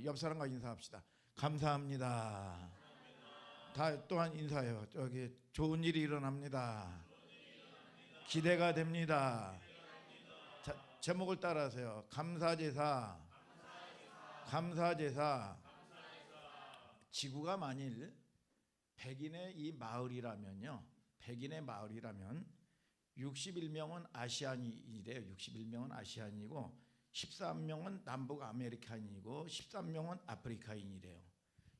옆 사람과 인사합시다. 감사합니다. 다 또한 인사해요. 저기 좋은 일이 일어납니다. 기대가 됩니다. 자, 제목을 따라하세요. 감사제사. 감사제사. 지구가 만일 백인의 이 마을이라면요, 백인의 마을이라면 61명은 아시안이래요. 61명은 아시안이고 13명은 남북 아메리칸이고 13명은 아프리카인이래요.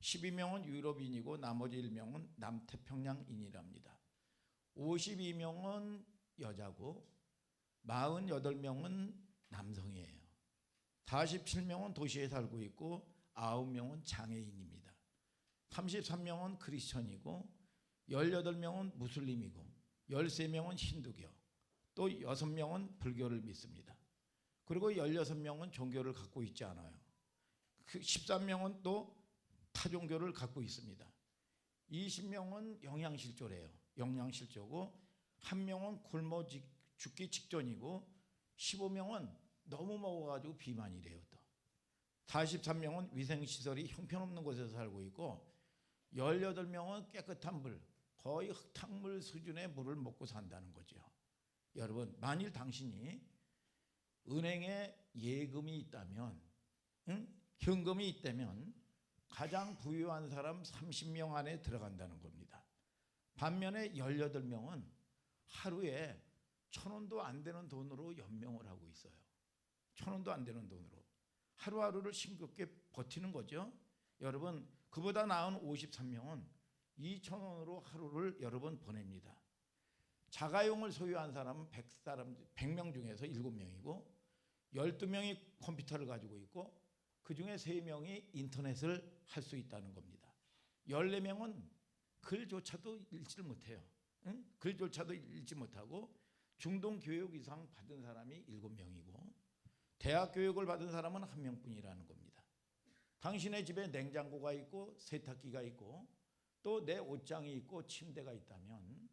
12명은 유럽인이고 나머지 1명은 남태평양인이랍니다. 52명은 여자고 48명은 남성이에요. 47명은 도시에 살고 있고 9명은 장애인입니다. 33명은 크리스천이고 18명은 무슬림이고 13명은 힌두교, 또 6명은 불교를 믿습니다. 그리고 16명은 종교를 갖고 있지 않아요. 그 13명은 또 타종교를 갖고 있습니다. 20명은 영양실조래요. 영양실조고 1명은 굶어 죽기 직전이고 15명은 너무 먹어가지고 비만이래요. 또 43명은 위생시설이 형편없는 곳에서 살고 있고 18명은 깨끗한 물, 거의 흙탕물 수준의 물을 먹고 산다는 거죠. 여러분, 만일 당신이 은행에 예금이 있다면, 현금이 있다면 가장 부유한 사람 30명 안에 들어간다는 겁니다. 반면에 18명은 하루에 1,000원도 안 되는 돈으로 연명을 하고 있어요. 1,000원도 안 되는 돈으로 하루하루를 싱겁게 버티는 거죠. 여러분, 그보다 나은 53명은 2,000원으로 하루를 여러분 보냅니다. 자가용을 소유한 사람은 100명 중에서 7명이고 12명이 컴퓨터를 가지고 있고 그 중에 3명이 인터넷을 할 수 있다는 겁니다. 14명은 글조차도 읽지를 못해요. 글조차도 읽지 못하고 중등교육 이상 받은 사람이 7명이고 대학 교육을 받은 사람은 1명뿐이라는 겁니다. 당신의 집에 냉장고가 있고 세탁기가 있고 또 내 옷장이 있고 침대가 있다면,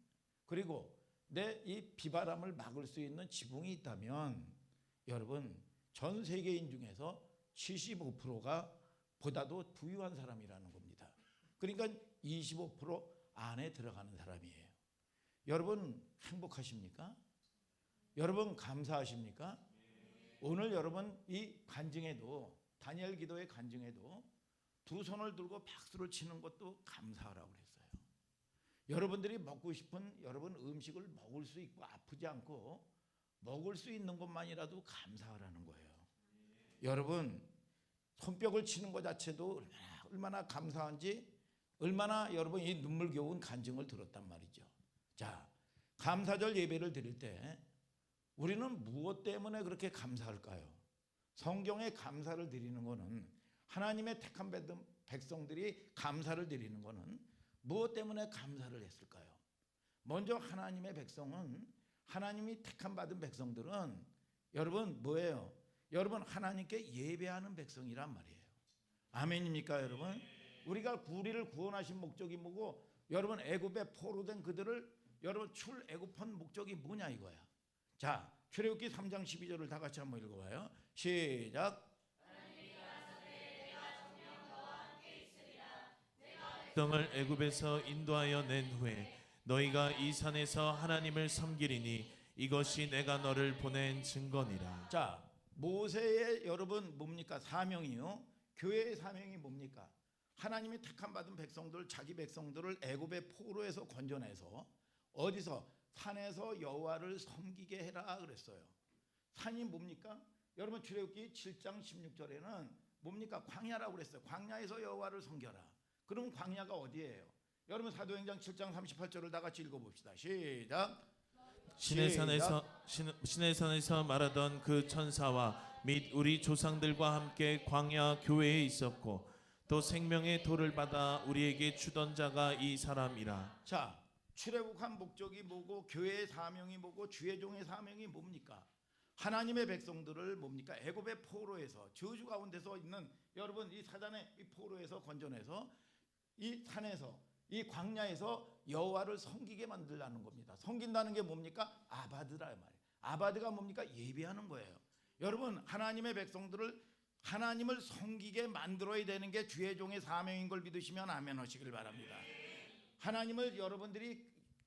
그리고 내 이 비바람을 막을 수 있는 지붕이 있다면, 여러분, 전 세계인 중에서 75%가 보다도 부유한 사람이라는 겁니다. 그러니까 25% 안에 들어가는 사람이에요. 여러분 행복하십니까? 여러분 감사하십니까? 오늘 여러분 이 간증에도, 다니엘 기도의 간증에도 두 손을 들고 박수를 치는 것도 감사하라고 그랬어요. 여러분들이 먹고 싶은 여러분 음식을 먹을 수 있고 아프지 않고 먹을 수 있는 것만이라도 감사하라는 거예요. 여러분, 손뼉을 치는 것 자체도 얼마나 감사한지, 얼마나 여러분 이 눈물겨운 간증을 들었단 말이죠. 자, 감사절 예배를 드릴 때 우리는 무엇 때문에 그렇게 감사할까요? 성경에 감사를 드리는 것은, 하나님의 택한 백성들이 감사를 드리는 것은 무엇 때문에 감사를 했을까요? 먼저 하나님의 백성은, 하나님이 택한 받은 백성들은 여러분 뭐예요? 여러분 하나님께 예배하는 백성이란 말이에요. 아멘입니까 여러분? 우리를 구원하신 목적이 뭐고, 여러분 애굽에 포로된 그들을 여러분 출애굽한 목적이 뭐냐 이거야. 자, 출애굽기 3장 12절을 다 같이 한번 읽어봐요. 시작. 백성을 애굽에서 인도하여 낸 후에 너희가 이 산에서 하나님을 섬기리니 이것이 내가 너를 보낸 증거니라. 자, 모세의 여러분 뭡니까? 사명이요. 교회의 사명이 뭡니까? 하나님이 택한 받은 백성들, 자기 백성들을 애굽의 포로에서 건져내서 어디서? 산에서 여호와를 섬기게 해라 그랬어요. 산이 뭡니까? 여러분 출애굽기 7장 16절에는 뭡니까? 광야라고 그랬어요. 광야에서 여호와를 섬겨라. 그럼 광야가 어디예요? 여러분 사도행전 7장 38절을 다 같이 읽어봅시다. 시작. 신의 산에서 말하던 그 천사와 및 우리 조상들과 함께 광야 교회에 있었고 또 생명의 돌을 받아 우리에게 주던 자가 이 사람이라. 자, 출애굽한 목적이 뭐고, 교회의 사명이 뭐고, 주의 종의 사명이 뭡니까? 하나님의 백성들을 뭡니까? 애굽의 포로에서, 저주 가운데서 있는 여러분 이 사단의 이 포로에서 건져내서 이 산에서, 이 광야에서 여호와를 섬기게 만들라는 겁니다. 섬긴다는 게 뭡니까? 아바드라 말이에요. 아바드가 뭡니까? 예배하는 거예요. 여러분 하나님의 백성들을 하나님을 섬기게 만들어야 되는 게 주의 종의 사명인 걸 믿으시면 아멘 하시길 바랍니다. 하나님을 여러분들이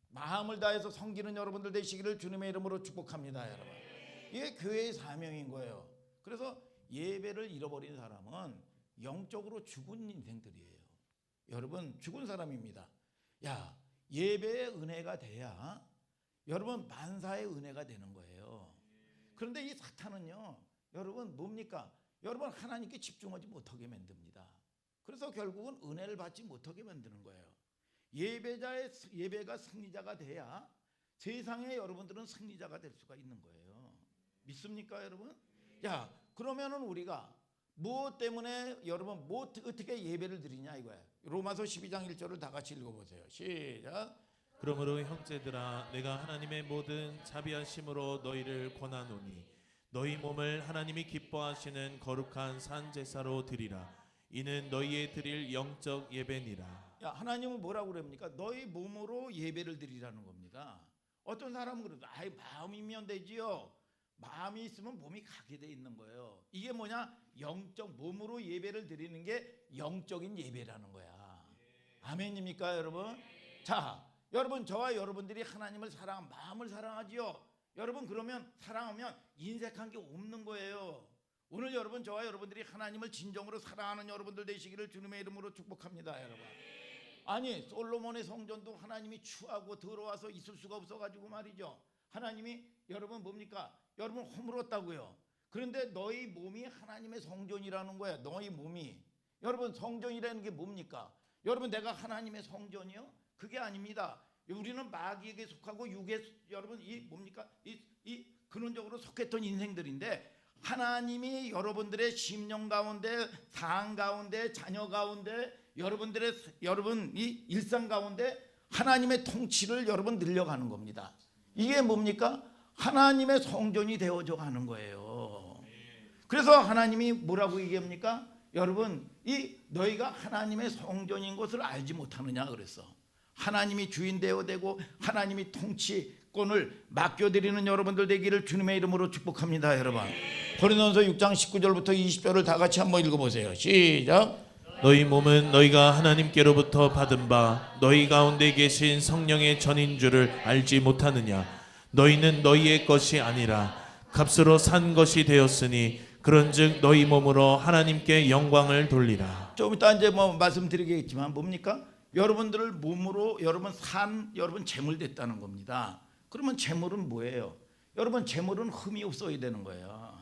마음을 다해서 섬기는 여러분들 되시기를 주님의 이름으로 축복합니다. 여러분, 이게 교회의 사명인 거예요. 그래서 예배를 잃어버린 사람은 영적으로 죽은 인생들이에요. 여러분, 죽은 사람입니다. 야, 예배의 은혜가 돼야 여러분 만사의 은혜가 되는 거예요. 그런데 이 사탄은요, 여러분 뭡니까? 여러분 하나님께 집중하지 못하게 만듭니다. 그래서 결국은 은혜를 받지 못하게 만드는 거예요. 예배가 승리자가 돼야 세상에 여러분들은 승리자가 될 수가 있는 거예요. 믿습니까, 여러분? 야, 그러면은 우리가 무엇 때문에 여러분 어떻게 예배를 드리냐 이거예요. 로마서 12장 1절을 다 같이 읽어보세요. 시작. 그러므로 형제들아, 내가 하나님의 모든 자비하심으로 너희를 권하노니 너희 몸을 하나님이 기뻐하시는 거룩한 산 제사로 드리라. 이는 너희의 드릴 영적 예배니라. 야, 하나님은 뭐라고 그럽니까? 너희 몸으로 예배를 드리라는 겁니다. 어떤 사람은 그래도 아이 마음이면 되지요. 마음이 있으면 몸이 가게 돼 있는 거예요. 이게 뭐냐? 영적 몸으로 예배를 드리는 게 영적인 예배라는 거야. 아멘입니까, 여러분? 자, 여러분 저와 여러분들이 하나님을 마음을 사랑하지요. 여러분 그러면 사랑하면 인색한 게 없는 거예요. 오늘 여러분 저와 여러분들이 하나님을 진정으로 사랑하는 여러분들 되시기를 주님의 이름으로 축복합니다. 여러분, 아니 솔로몬의 성전도 하나님이 추하고 더러워서 있을 수가 없어가지고 말이죠. 하나님이 여러분 뭡니까? 여러분 허물었다고요. 그런데 너희 몸이 하나님의 성전이라는 거야. 너희 몸이. 여러분 성전이라는 게 뭡니까? 여러분 내가 하나님의 성전이요? 그게 아닙니다. 우리는 마귀에게 속하고 육에 여러분 이 뭡니까? 이 근원적으로 속했던 인생들인데 하나님이 여러분들의 심령 가운데, 상 가운데, 자녀 가운데, 여러분 이 일상 가운데 하나님의 통치를 여러분 늘려가는 겁니다. 이게 뭡니까? 하나님의 성전이 되어져 가는 거예요. 그래서 하나님이 뭐라고 얘기합니까? 여러분 이 너희가 하나님의 성전인 것을 알지 못하느냐 그랬어. 하나님이 주인 되어 되고 하나님이 통치권을 맡겨드리는 여러분들 되기를 주님의 이름으로 축복합니다. 여러분, 고린도전서 6장 19절부터 20절을 다 같이 한번 읽어보세요. 시작. 너희 몸은 너희가 하나님께로부터 받은 바 너희 가운데 계신 성령의 전인 줄을 알지 못하느냐. 너희는 너희의 것이 아니라 값으로 산 것이 되었으니 그런즉 너희 몸으로 하나님께 영광을 돌리라. 좀 이따 이제 뭐 말씀드리겠지만 뭡니까? 여러분들을 몸으로 여러분 재물 됐다는 겁니다. 그러면 재물은 뭐예요? 여러분 재물은 흠이 없어야 되는 거예요.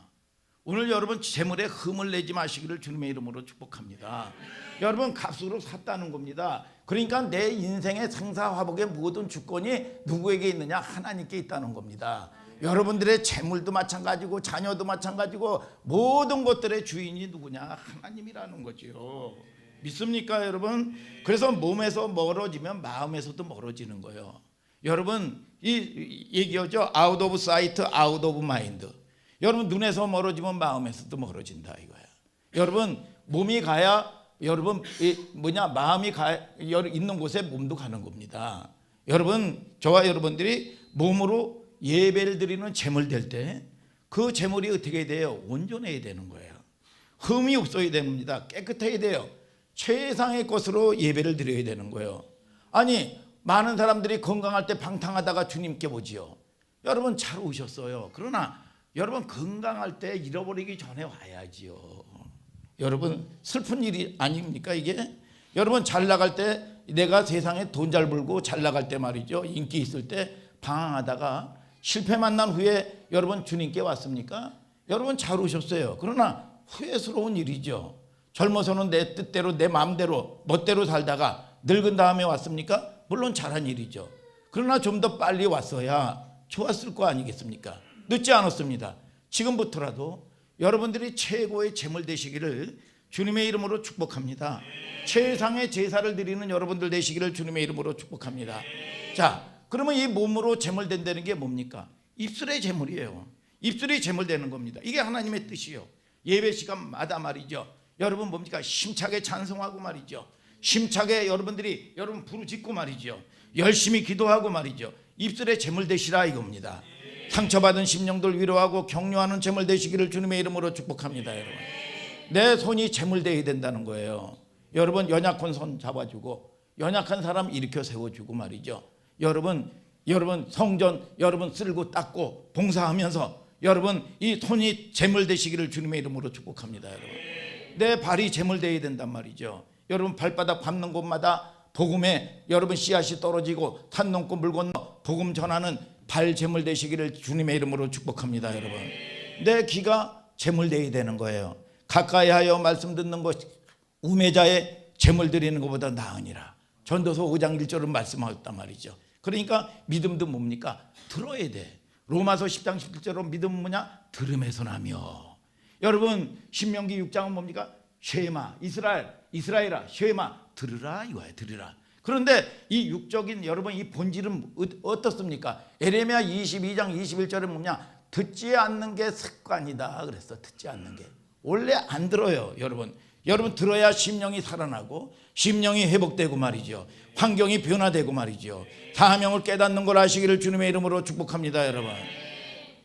오늘 여러분 재물에 흠을 내지 마시기를 주님의 이름으로 축복합니다. 여러분 값으로 샀다는 겁니다. 그러니까 내 인생의 생사화복의 모든 주권이 누구에게 있느냐? 하나님께 있다는 겁니다. 여러분들의 재물도 마찬가지고 자녀도 마찬가지고 모든 것들의 주인이 누구냐? 하나님이라는 거죠. 믿습니까, 여러분? 그래서 몸에서 멀어지면 마음에서도 멀어지는 거예요. 여러분 이 얘기하죠. 아웃 오브 사이트, 아웃 오브 마인드. 여러분 눈에서 멀어지면 마음에서도 멀어진다 이거야. 여러분 몸이 가야 여러분 마음이 있는 곳에 몸도 가는 겁니다. 여러분 저와 여러분들이 몸으로 예배를 드리는 제물 될 때 그 제물이 어떻게 돼요? 온전해야 되는 거예요. 흠이 없어야 됩니다. 깨끗해야 돼요. 최상의 것으로 예배를 드려야 되는 거예요. 아니 많은 사람들이 건강할 때 방탕하다가 주님께 오지요. 여러분 잘 오셨어요. 그러나 여러분 건강할 때 잃어버리기 전에 와야지요. 여러분 슬픈 일이 아닙니까 이게? 여러분 잘 나갈 때 내가 세상에 돈 잘 벌고 잘 나갈 때 말이죠. 인기 있을 때 방황하다가 실패 만난 후에 여러분 주님께 왔습니까? 여러분 잘 오셨어요. 그러나 후회스러운 일이죠. 젊어서는 내 뜻대로 내 마음대로 멋대로 살다가 늙은 다음에 왔습니까? 물론 잘한 일이죠. 그러나 좀 더 빨리 왔어야 좋았을 거 아니겠습니까? 늦지 않았습니다. 지금부터라도 여러분들이 최고의 재물 되시기를 주님의 이름으로 축복합니다. 최상의 제사를 드리는 여러분들 되시기를 주님의 이름으로 축복합니다. 자, 그러면 이 몸으로 재물 된다는 게 뭡니까? 입술의 재물이에요. 입술이 재물 되는 겁니다. 이게 하나님의 뜻이요. 예배 시간마다 말이죠. 여러분 뭡니까? 힘차게 찬송하고 말이죠. 힘차게 여러분들이 여러분 부르짖고 말이죠. 열심히 기도하고 말이죠. 입술에 재물 되시라 이겁니다. 상처받은 심령들 위로하고 격려하는 재물 되시기를 주님의 이름으로 축복합니다. 여러분 내 손이 재물되어야 된다는 거예요. 여러분 연약한 손 잡아주고 연약한 사람 일으켜 세워주고 말이죠. 여러분 성전 여러분 쓸고 닦고 봉사하면서 여러분 이 손이 재물되시기를 주님의 이름으로 축복합니다. 여러분 내 발이 재물되어야 된단 말이죠. 여러분 발바닥 밟는 곳마다 복음에 여러분 씨앗이 떨어지고 산 넘고 물 건너 복음 전하는 발 재물되시기를 주님의 이름으로 축복합니다. 여러분 내 귀가 재물되어야 되는 거예요. 가까이 하여 말씀 듣는 것 우매자의 재물 드리는 것보다 나으니라. 전도서 5장 1절은 말씀하셨단 말이죠. 그러니까 믿음도 뭡니까? 들어야 돼. 로마서 10장 17절로 믿음은 뭐냐? 들음에서 나며. 여러분 신명기 6장은 뭡니까? 쉐마 이스라엘아 쉐마 들으라 이거야. 들으라. 그런데 이 육적인 여러분 이 본질은 어떻습니까? 에레미야 22장 21절은 뭐냐? 듣지 않는 게 습관이다 그랬어. 듣지 않는 게 원래 안 들어요. 여러분 들어야 심령이 살아나고 심령이 회복되고 말이죠. 환경이 변화되고 말이죠. 사명을 깨닫는 걸 아시기를 주님의 이름으로 축복합니다. 여러분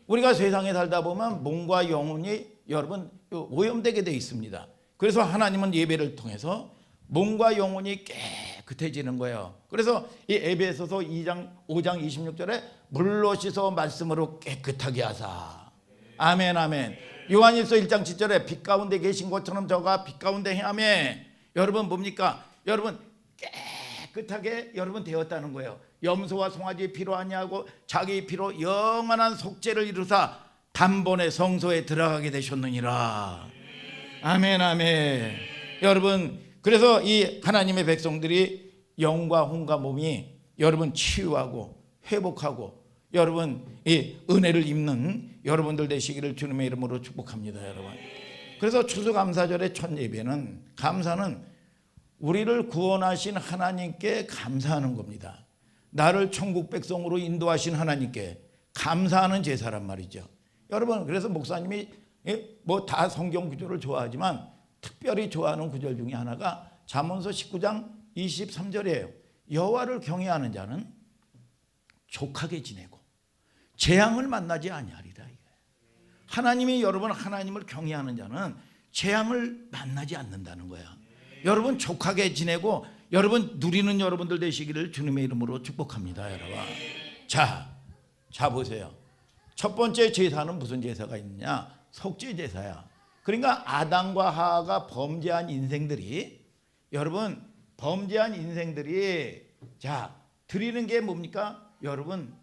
우리가 세상에 살다 보면 몸과 영혼이 여러분 오염되게 되어 있습니다. 그래서 하나님은 예배를 통해서 몸과 영혼이 깨끗해지는 거예요. 그래서 이 에베소서 5장 26절에 물로 씻어 말씀으로 깨끗하게 하사. 아멘 아멘. 요한일서 1장 7절에 빛 가운데 계신 것처럼 저가 빛 가운데 행하매. 여러분 뭡니까? 여러분 깨끗하게 여러분 되었다는 거예요. 염소와 송아지의 피로 아니하고 자기 피로 영원한 속죄를 이루사 단번에 성소에 들어가게 되셨느니라. 아멘 아멘. 여러분 그래서 이 하나님의 백성들이 영과 혼과 몸이 여러분 치유하고 회복하고 여러분 이 은혜를 입는 여러분들 되시기를 주님의 이름으로 축복합니다. 여러분 그래서 추수감사절의 첫 예배는 감사는 우리를 구원하신 하나님께 감사하는 겁니다. 나를 천국 백성으로 인도하신 하나님께 감사하는 제사란 말이죠. 여러분 그래서 목사님이 뭐 다 성경 구절을 좋아하지만 특별히 좋아하는 구절 중에 하나가 잠언서 19장 23절이에요. 여호와를 경외하는 자는 족하게 지내고 재앙을 만나지 아니하리라. 하나님이 여러분 하나님을 경외하는 자는 재앙을 만나지 않는다는 거야. 여러분 족하게 지내고 여러분 누리는 여러분들 되시기를 주님의 이름으로 축복합니다. 여러분 자 보세요. 첫 번째 제사는 무슨 제사가 있느냐? 속죄 제사야. 그러니까 아담과 하와가 범죄한 인생들이 여러분 범죄한 인생들이 자 드리는 게 뭡니까? 여러분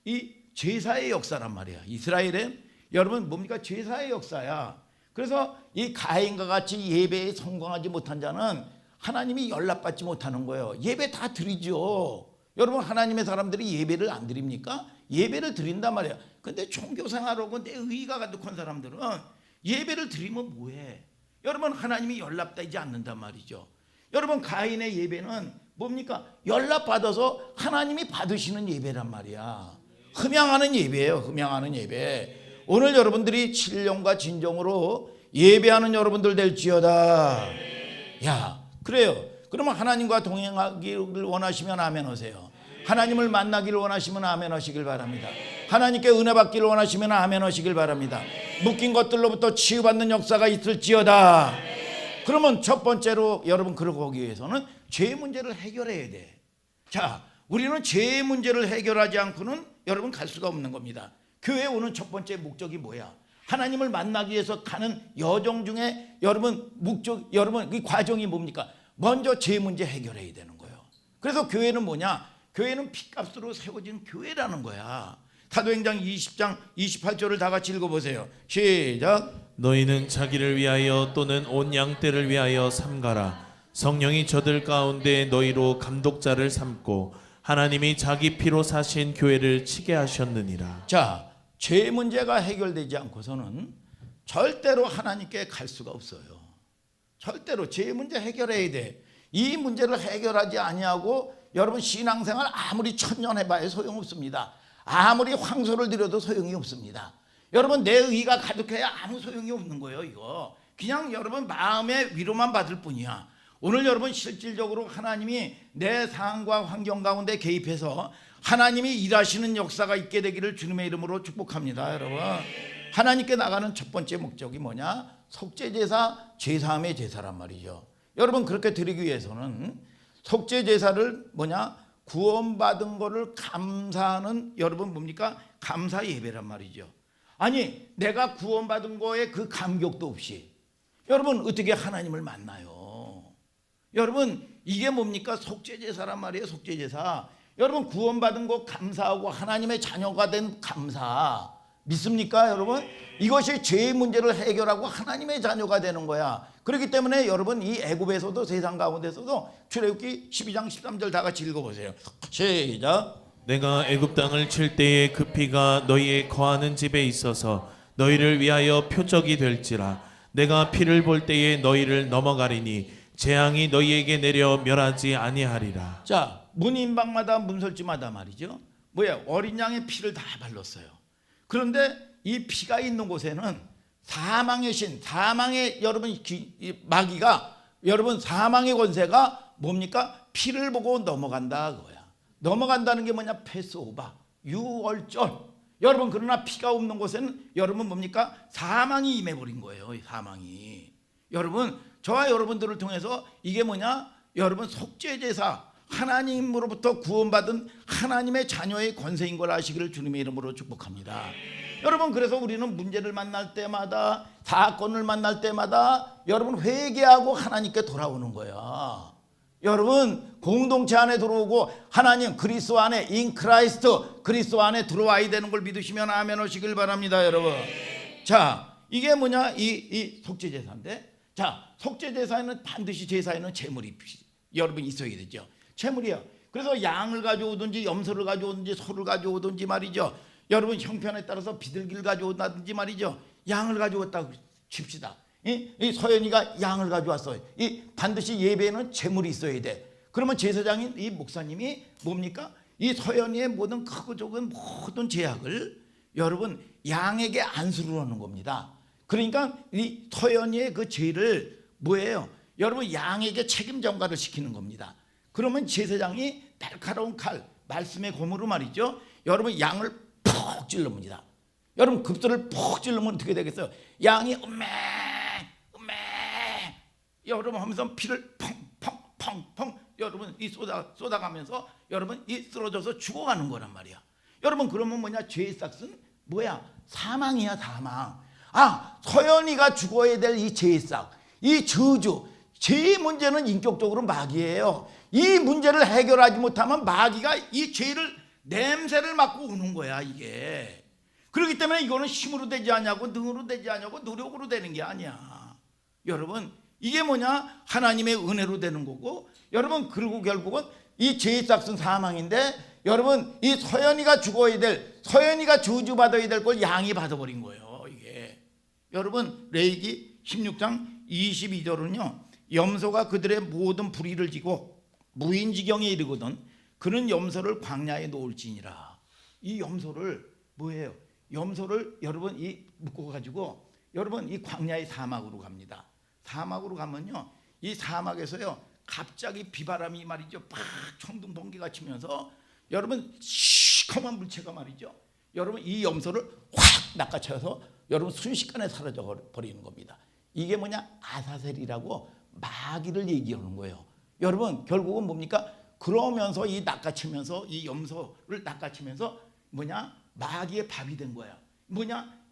이 제사의 역사란 말이야. 이스라엘은 여러분 뭡니까? 제사의 역사야. 그래서 이 가인과 같이 예배에 성공하지 못한 자는 하나님이 연락받지 못하는 거예요. 예배 다 드리죠. 여러분 하나님의 사람들이 예배를 안 드립니까? 예배를 드린단 말이야. 근데 종교생활하고 내 의의가 가득한 사람들은 예배를 드리면 뭐해? 여러분 하나님이 연락되지 않는단 말이죠. 여러분 가인의 예배는 뭡니까? 연락받아서 하나님이 받으시는 예배란 말이야. 흠양하는 예배예요. 흠양하는 예배. 오늘 여러분들이 신령과 진정으로 예배하는 여러분들 될지어다. 야 그래요. 그러면 하나님과 동행하기를 원하시면 아멘 하세요. 하나님을 만나기를 원하시면 아멘 하시길 바랍니다. 하나님께 은혜 받기를 원하시면 아멘 하시길 바랍니다. 묶인 것들로부터 치유받는 역사가 있을지어다. 그러면 첫 번째로 여러분 그러기 위해서는 죄의 문제를 해결해야 돼. 자 우리는 죄의 문제를 해결하지 않고는 여러분 갈 수가 없는 겁니다. 교회에 오는 첫 번째 목적이 뭐야? 하나님을 만나기 위해서 가는 여정 중에 여러분 여러분 이 과정이 뭡니까? 먼저 죄 문제 해결해야 되는 거예요. 그래서 교회는 뭐냐? 교회는 핏값으로 세워진 교회라는 거야. 사도행전 20장 28절을 다 같이 읽어보세요. 시작. 너희는 자기를 위하여 또는 온 양떼를 위하여 삼가라. 성령이 저들 가운데 너희로 감독자를 삼고 하나님이 자기 피로 사신 교회를 치게 하셨느니라. 자, 죄 문제가 해결되지 않고서는 절대로 하나님께 갈 수가 없어요. 절대로 죄 문제 해결해야 돼. 이 문제를 해결하지 아니하고 여러분 신앙생활 아무리 천년 해봐야 소용없습니다. 아무리 황소를 드려도 소용이 없습니다. 여러분 내 의가 가득해야 아무 소용이 없는 거예요. 이거 그냥 여러분 마음의 위로만 받을 뿐이야. 오늘 여러분 실질적으로 하나님이 내 상황과 환경 가운데 개입해서 하나님이 일하시는 역사가 있게 되기를 주님의 이름으로 축복합니다. 여러분 하나님께 나가는 첫 번째 목적이 뭐냐? 속죄제사 제사함의 제사란 말이죠. 여러분 그렇게 드리기 위해서는 속죄제사를 구원받은 거를 감사하는 여러분 뭡니까? 감사 예배란 말이죠. 아니 내가 구원받은 거에 그 감격도 없이 여러분 어떻게 하나님을 만나요? 여러분 이게 뭡니까? 속죄제사란 말이에요. 속죄제사. 여러분 구원받은 거 감사하고 하나님의 자녀가 된 감사 믿습니까 여러분? 이것이 죄의 문제를 해결하고 하나님의 자녀가 되는 거야. 그렇기 때문에 여러분 이 애굽에서도 세상 가운데서도 출애굽기 12장 13절 다 같이 읽어보세요. 시작. 내가 애굽 땅을 칠 때에 그 피가 너희의 거하는 집에 있어서 너희를 위하여 표적이 될지라. 내가 피를 볼 때에 너희를 넘어가리니 재앙이 너희에게 내려 멸하지 아니하리라. 자, 문인방마다 문설주마다 말이죠. 어린 양의 피를 다 발랐어요. 그런데 이 피가 있는 곳에는 사망의 신, 사망의 여러분 이 마귀가 여러분 사망의 권세가 뭡니까? 피를 보고 넘어간다 그거야. 넘어간다는 게 패스오버, 유월절. 여러분 그러나 피가 없는 곳에는 여러분 뭡니까? 사망이 임해버린 거예요. 사망이. 여러분 저와 여러분들을 통해서 이게 여러분 속죄제사 하나님으로부터 구원받은 하나님의 자녀의 권세인 걸 아시기를 주님의 이름으로 축복합니다. 여러분 그래서 우리는 문제를 만날 때마다 사건을 만날 때마다 여러분 회개하고 하나님께 돌아오는 거야. 여러분 공동체 안에 들어오고 하나님 그리스도 안에 인 크라이스트 그리스도 안에 들어와야 되는 걸 믿으시면 아멘 하시길 바랍니다. 여러분 자 이게 이 속죄제사인데 자 속죄제사에는 반드시 제사에는 제물이 여러분 있어야 되죠. 제물이야. 그래서 양을 가져오든지 염소를 가져오든지 소를 가져오든지 말이죠. 여러분 형편에 따라서 비둘기를 가져온다든지 말이죠. 양을 가져왔다고 칩시다. 이 서연이가 양을 가져왔어요. 이 반드시 예배에는 제물이 있어야 돼. 그러면 제사장인 이 목사님이 뭡니까? 이 서연이의 모든 크고 적은 모든 제약을 여러분 양에게 안수를 하는 겁니다. 그러니까 이 서연이의 그 죄를 여러분 양에게 책임 전가를 시키는 겁니다. 그러면 제사장이 날카로운 칼, 말씀의 고무로 말이죠. 여러분 양을 푹 찔릅니다. 여러분 급소를 푹 찔르면 어떻게 되겠어요? 양이 음메 여러분 하면서 피를 펑펑펑 여러분 이 쏟아가면서 여러분 이 쓰러져서 죽어가는 거란 말이야. 여러분 그러면 죄의 싹은 사망이야. 사망. 서연이가 죽어야 될 이 죄의 싹, 이 저주, 죄의 문제는 인격적으로 마귀예요. 이 문제를 해결하지 못하면 마귀가 이 죄를 냄새를 맡고 우는 거야 이게. 그렇기 때문에 이거는 힘으로 되지 않냐고 능으로 되지 않냐고 노력으로 되는 게 아니야. 여러분 이게 하나님의 은혜로 되는 거고 여러분 그리고 결국은 이 죄의 싹은 사망인데 여러분 이 서연이가 죽어야 될 서연이가 저주받아야 될 걸 양이 받아버린 거예요 이게. 여러분 레위기 16장 22절은요 염소가 그들의 모든 불의를 지고 무인지경에 이르거든 그는 염소를 광야에 놓을지니라. 이 염소를 염소를 여러분 이 묶어 가지고 여러분 이 광야의 사막으로 갑니다. 사막으로 가면요 이 사막에서요 갑자기 비바람이 말이죠 팍 천둥 번개가 치면서 여러분 시커먼 물체가 말이죠 여러분 이 염소를 확 낚아채서 여러분 순식간에 사라져 버리는 겁니다. 이게 아사셀이라고 마귀를 얘기하는 거예요. 여러분 결국은 뭡니까? 그러면서 이 낚아치면서 이 염소를 낚아치면서 마귀의 밥이 된 거야.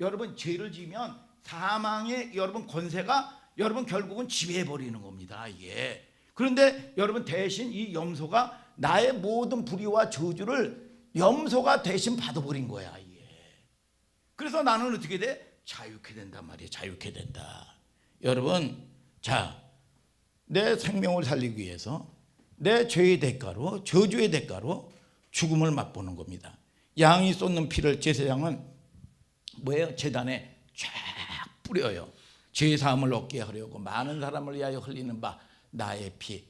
여러분 죄를 지으면 사망의 여러분 권세가 여러분 결국은 지배해 버리는 겁니다 이게. 그런데 여러분 대신 이 염소가 나의 모든 불의와 저주를 염소가 대신 받아버린 거야 이게. 그래서 나는 어떻게 돼? 자유케 된단 말이에요. 자유케 된다. 여러분 내 생명을 살리기 위해서 내 죄의 대가로 저주의 대가로 죽음을 맛보는 겁니다. 양이 쏟는 피를 제사장은 제단에 쫙 뿌려요. 죄 사함을 얻게 하려고 많은 사람을 위하여 흘리는 바 나의 피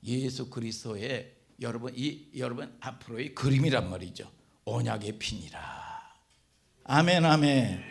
예수 그리스도의 여러분 앞으로의 그림이란 말이죠. 언약의 피니라. 아멘 아멘.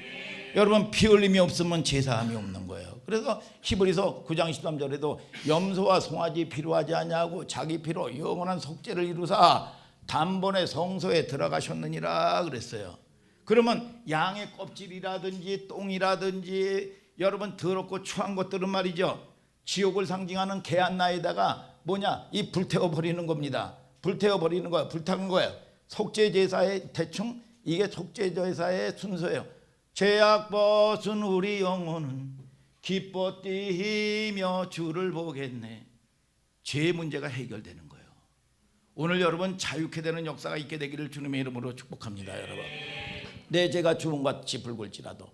여러분 피 흘림이 없으면 제사함이 없는 거예요. 그래서 히브리서 9장 13절에도 염소와 송아지 필요하지 않냐고 자기 피로 영원한 속죄를 이루사 단번에 성소에 들어가셨느니라 그랬어요. 그러면 양의 껍질이라든지 똥이라든지 여러분 더럽고 추한 것들은 말이죠, 지옥을 상징하는 개한나에다가 뭐냐, 이 불태워 버리는 겁니다. 불태워 버리는 거야. 불타는 거예요. 속죄 제사의 대충 이게 속죄 제사의 순서예요. 죄악 벗은 우리 영혼은 기뻐 뛰며 주를 보겠네. 죄의 문제가 해결되는 거예요. 오늘 여러분 자유케 되는 역사가 있게 되기를 주님의 이름으로 축복합니다. 여러분, 내 죄가 주홍같이 붉을지라도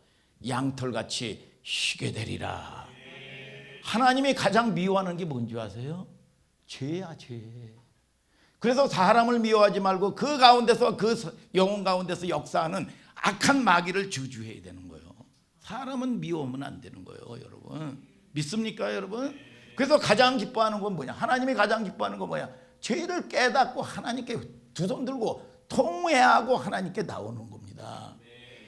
양털같이 희게 되리라. 하나님이 가장 미워하는 게 뭔지 아세요? 죄야, 죄. 그래서 사람을 미워하지 말고 그 가운데서, 그 영혼 가운데서 역사하는 악한 마귀를 저주해야 되는 거예요. 사람은 미워하면 안 되는 거예요. 여러분 믿습니까? 여러분, 그래서 가장 기뻐하는 건 뭐냐, 하나님이 가장 기뻐하는 건 뭐냐, 죄를 깨닫고 하나님께 두 손 들고 통회하고 하나님께 나오는 겁니다.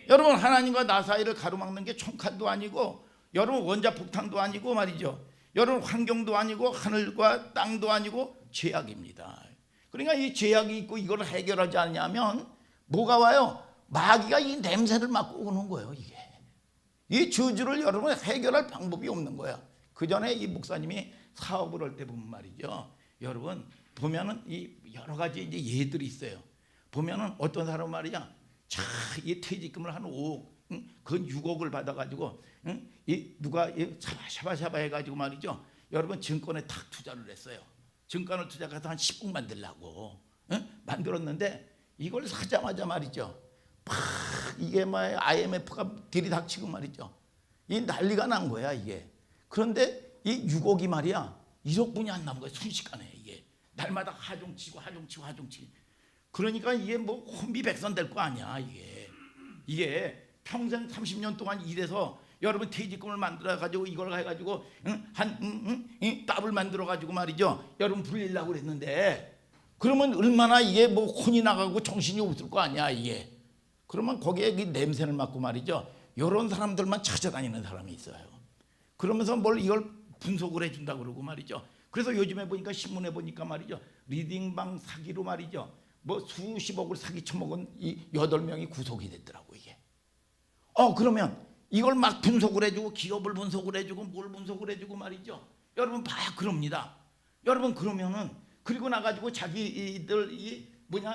여러분, 하나님과 나 사이를 가로막는 게 총칼도 아니고, 여러분 원자폭탄도 아니고 말이죠, 여러분 환경도 아니고 하늘과 땅도 아니고 죄악입니다. 그러니까 이 죄악이 있고 이걸 해결하지 않냐면 뭐가 와요? 마귀가 이 냄새를 맡고 오는 거예요. 이게 이 저주를 여러분 해결할 방법이 없는 거야. 그 전에 이 목사님이 사업을 할 때 보면 말이죠, 여러분 보면은 이 여러 가지 이제 예들이 있어요. 보면은 어떤 사람 말이야, 이 퇴직금을 한 5억, 그건 6억을 받아가지고, 이 누가 샤바샤바 해가지고 말이죠, 여러분 증권에 탁 투자를 했어요. 증권을 투자해서 한 10억 만들려고 만들었는데, 이걸 사자마자 말이죠, 팍 이게 뭐 IMF가 들이닥치고 말이죠, 이 난리가 난 거야 이게. 그런데 이 6억이 말이야 1억분이 안 남은 거야. 순식간에 이게 날마다 하중치고. 그러니까 이게 뭐 혼비백산 될 거 아니야. 이게 평생 30년 동안 일해서 여러분 퇴직금을 만들어 가지고 이걸 해가지고 답을 만들어 가지고 말이죠, 여러분 불리려고 그랬는데, 그러면 얼마나 이게 뭐 혼이 나가고 정신이 없을 거 아니야 이게. 그러면 거기에 이 냄새를 맡고 말이죠, 이런 사람들만 찾아다니는 사람이 있어요. 그러면서 뭘 이걸 분석을 해준다 그러고 말이죠. 그래서 요즘에 보니까 신문에 보니까 말이죠, 리딩방 사기로 말이죠, 뭐 수십억을 사기 쳐먹은 이 8명이 구속이 됐더라고 이게. 그러면 이걸 막 분석을 해주고, 기업을 분석을 해주고, 뭘 분석을 해주고 말이죠, 여러분 봐 그럽니다. 여러분 그러면은 그리고 나가지고 자기들 이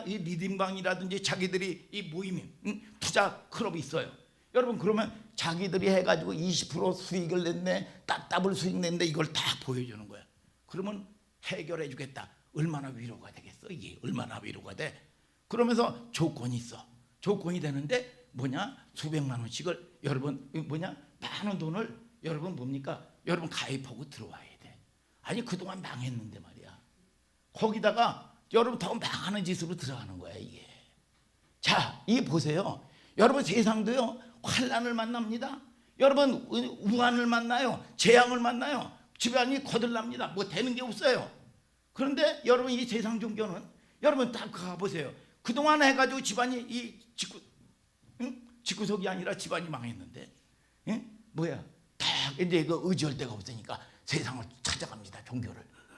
리딩방이라든지 자기들이 이 모임이 투자 클럽이 있어요. 여러분 그러면 자기들이 해가지고 20% 수익을 냈네, 답답을 수익 냈는데 이걸 다 보여주는 거야. 그러면 해결해 주겠다. 얼마나 위로가 되겠어 이게. 얼마나 위로가 돼. 그러면서 조건이 있어. 조건이 되는데 뭐냐, 수백만 원씩을 여러분 많은 돈을 여러분 뭡니까, 여러분 가입하고 들어와야 돼. 아니 그동안 망했는데 말이야, 거기다가 여러분 더 망하는 짓으로 들어가는 거야 이게. 자, 이 보세요. 여러분 세상도요 환난을 만납니다. 여러분 우환을 만나요. 재앙을 만나요. 집안이 거들납니다. 뭐 되는 게 없어요. 그런데 여러분 이 세상 종교는 여러분 딱 가보세요. 그동안 해가지고 집안이 이 집구석이 아니라 집안이 망했는데, 뭐야, 딱 이제 그 의지할 데가 없으니까 세상을 찾아갑니다.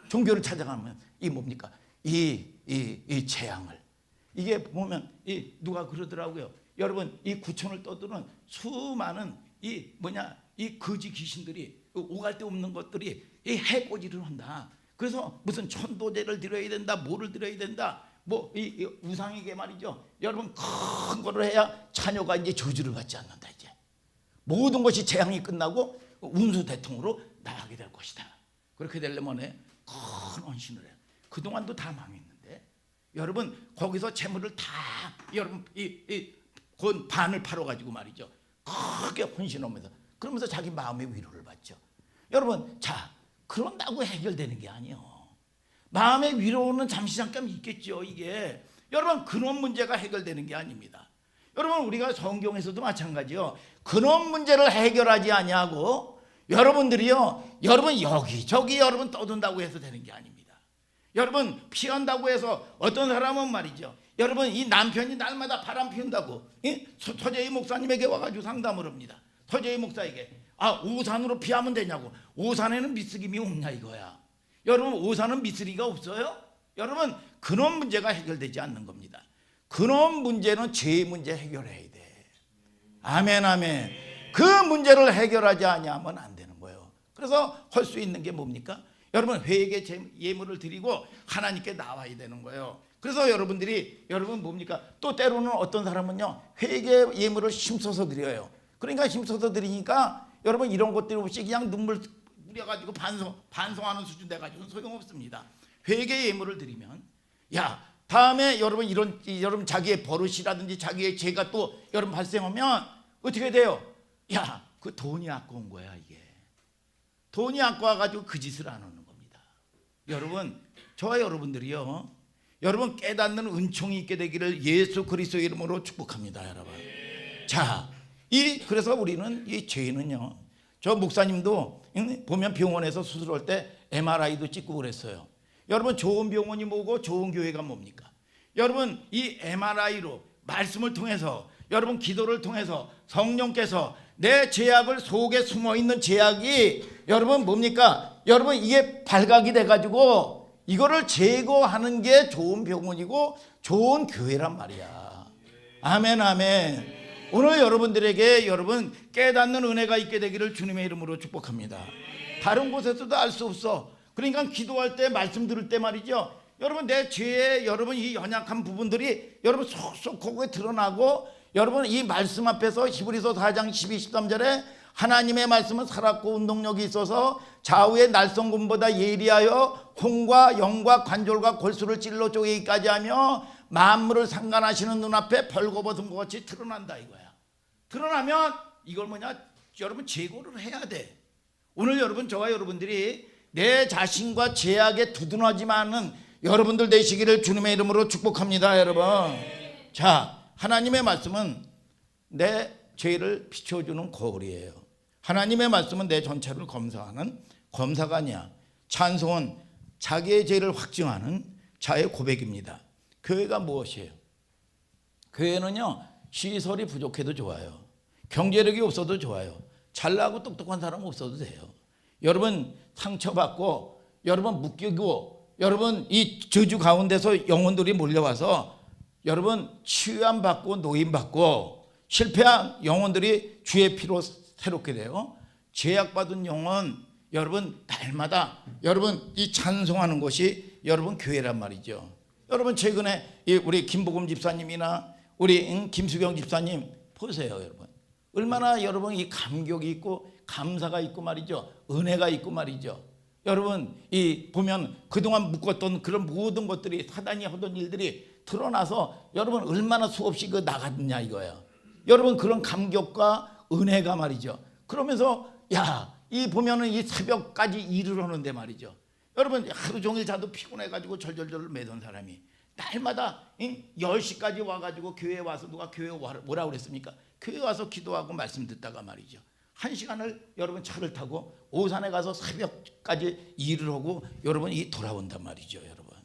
종교를 찾아가면 이 뭡니까, 이 재앙을. 이게 보면 이 누가 그러더라고요. 여러분 이 구천을 떠드는 수많은 이 거지 귀신들이, 오갈 데 없는 것들이 이 해코지를 한다. 그래서 무슨 천도제를 드려야 된다, 뭐를 드려야 된다, 뭐 이 우상에게 말이죠, 여러분 큰 거를 해야 자녀가 이제 저주를 받지 않는다. 이제 모든 것이 재앙이 끝나고 운수 대통으로 나가게 될 것이다. 그렇게 되려면 큰 헌신을 해요. 그동안도 다 망했는데 여러분 거기서 재물을 다 여러분 그 반을 팔아가지고 말이죠, 크게 헌신하면서, 그러면서 자기 마음의 위로를 받죠. 여러분, 자, 그런다고 해결되는 게 아니에요. 마음의 위로는 잠시 잠깐 있겠죠. 이게 여러분 근원 문제가 해결되는 게 아닙니다. 여러분 우리가 성경에서도 마찬가지요. 근원 문제를 해결하지 아니하고 여러분들이요, 여러분 여기저기 여러분 떠든다고 해서 되는 게 아닙니다. 여러분 피한다고 해서 어떤 사람은 말이죠, 여러분 이 남편이 날마다 바람 피운다고 서재희 목사님에게 와가지고 상담을 합니다. 서재희 목사에게 오산으로 피하면 되냐고. 오산에는 미쓰김이 없냐 이거야. 여러분 오산은 미쓰리가 없어요? 여러분 근원 문제가 해결되지 않는 겁니다. 근원 문제는 죄의 문제 해결해야 돼. 아멘 아멘. 그 문제를 해결하지 아니하면 안 되는 거예요. 그래서 할 수 있는 게 뭡니까? 여러분 회개 예물을 드리고 하나님께 나와야 되는 거예요. 그래서 여러분들이 여러분 뭡니까? 또 때로는 어떤 사람은요 회개 예물을 힘써서 드려요. 그러니까 힘써서 드리니까 여러분 이런 것들 없이 그냥 눈물 뿌려가지고 반성하는 수준 돼가지고 소용없습니다. 회개 예물을 드리면 야 다음에 여러분 여러분 자기의 버릇이라든지 자기의 죄가 또 여러분 발생하면 어떻게 돼요? 야 그 돈이 아까운 거야 이게. 돈이 아까워가지고 그 짓을 안 하는 겁니다. 여러분 저와 여러분들이요 여러분 깨닫는 은총이 있게 되기를 예수 그리스도의 이름으로 축복합니다 여러분. 자 그래서 우리는 이 죄는요 저 목사님도 보면 병원에서 수술할 때 MRI도 찍고 그랬어요. 여러분 좋은 병원이 뭐고 좋은 교회가 뭡니까? 여러분 이 MRI로 말씀을 통해서 여러분 기도를 통해서 성령께서 내 죄악을 속에 숨어있는 죄악이 여러분 뭡니까? 여러분 이게 발각이 돼가지고 이거를 제거하는 게 좋은 병원이고 좋은 교회란 말이야. 아멘 아멘. 오늘 여러분들에게 여러분 깨닫는 은혜가 있게 되기를 주님의 이름으로 축복합니다. 다른 곳에서도 알 수 없어. 그러니까 기도할 때 말씀 들을 때 말이죠 여러분 내 죄의 여러분 이 연약한 부분들이 여러분 속속 거기에 드러나고 여러분 이 말씀 앞에서 히브리서 4장 12, 13절에 하나님의 말씀은 살았고 운동력이 있어서 좌우의 날성군보다 예리하여 혼과 영과 관절과 골수를 찔러 쪼개기까지 하며 만물을 상관하시는 눈앞에 벌거벗은 것 같이 드러난다 이거야. 드러나면 이걸 뭐냐 여러분 제거를 해야 돼. 오늘 여러분 저와 여러분들이 내 자신과 죄악에 두둔하지만은 여러분들 되시기를 주님의 이름으로 축복합니다 여러분. 자 하나님의 말씀은 내 죄를 비춰주는 거울이에요. 하나님의 말씀은 내 전체를 검사하는 검사가 아니야. 찬송은 자기의 죄를 확증하는 자의 고백입니다. 교회가 무엇이에요? 교회는요 시설이 부족해도 좋아요. 경제력이 없어도 좋아요. 잘나고 똑똑한 사람 없어도 돼요. 여러분 상처받고 여러분 묶이고 여러분 이 저주 가운데서 영혼들이 몰려와서 여러분 치유함 받고 노임 받고 실패한 영혼들이 주의 피로 새롭게 돼요. 죄악받은 영혼 여러분 날마다 여러분 이 찬송하는 것이 여러분 교회란 말이죠. 여러분 최근에 우리 김복음 집사님이나 우리 김수경 집사님 보세요 여러분. 얼마나 여러분 이 감격이 있고 감사가 있고 말이죠. 은혜가 있고 말이죠. 여러분 이 보면 그동안 묶었던 그런 모든 것들이 사단이 하던 일들이 드러나서 여러분 얼마나 수없이 그 나갔냐 이거예요. 여러분 그런 감격과 은혜가 말이죠. 그러면서 이 보면은 이 새벽까지 일을 하는데 말이죠. 여러분 하루 종일 자도 피곤해가지고 절절절 매던 사람이 날마다 10시까지 와가지고 교회에 와서 누가 교회에 뭐라 그랬습니까? 교회 와서 기도하고 말씀 듣다가 말이죠. 1시간을 여러분 차를 타고 오산에 가서 새벽까지 일을 하고 여러분 이 돌아온단 말이죠. 여러분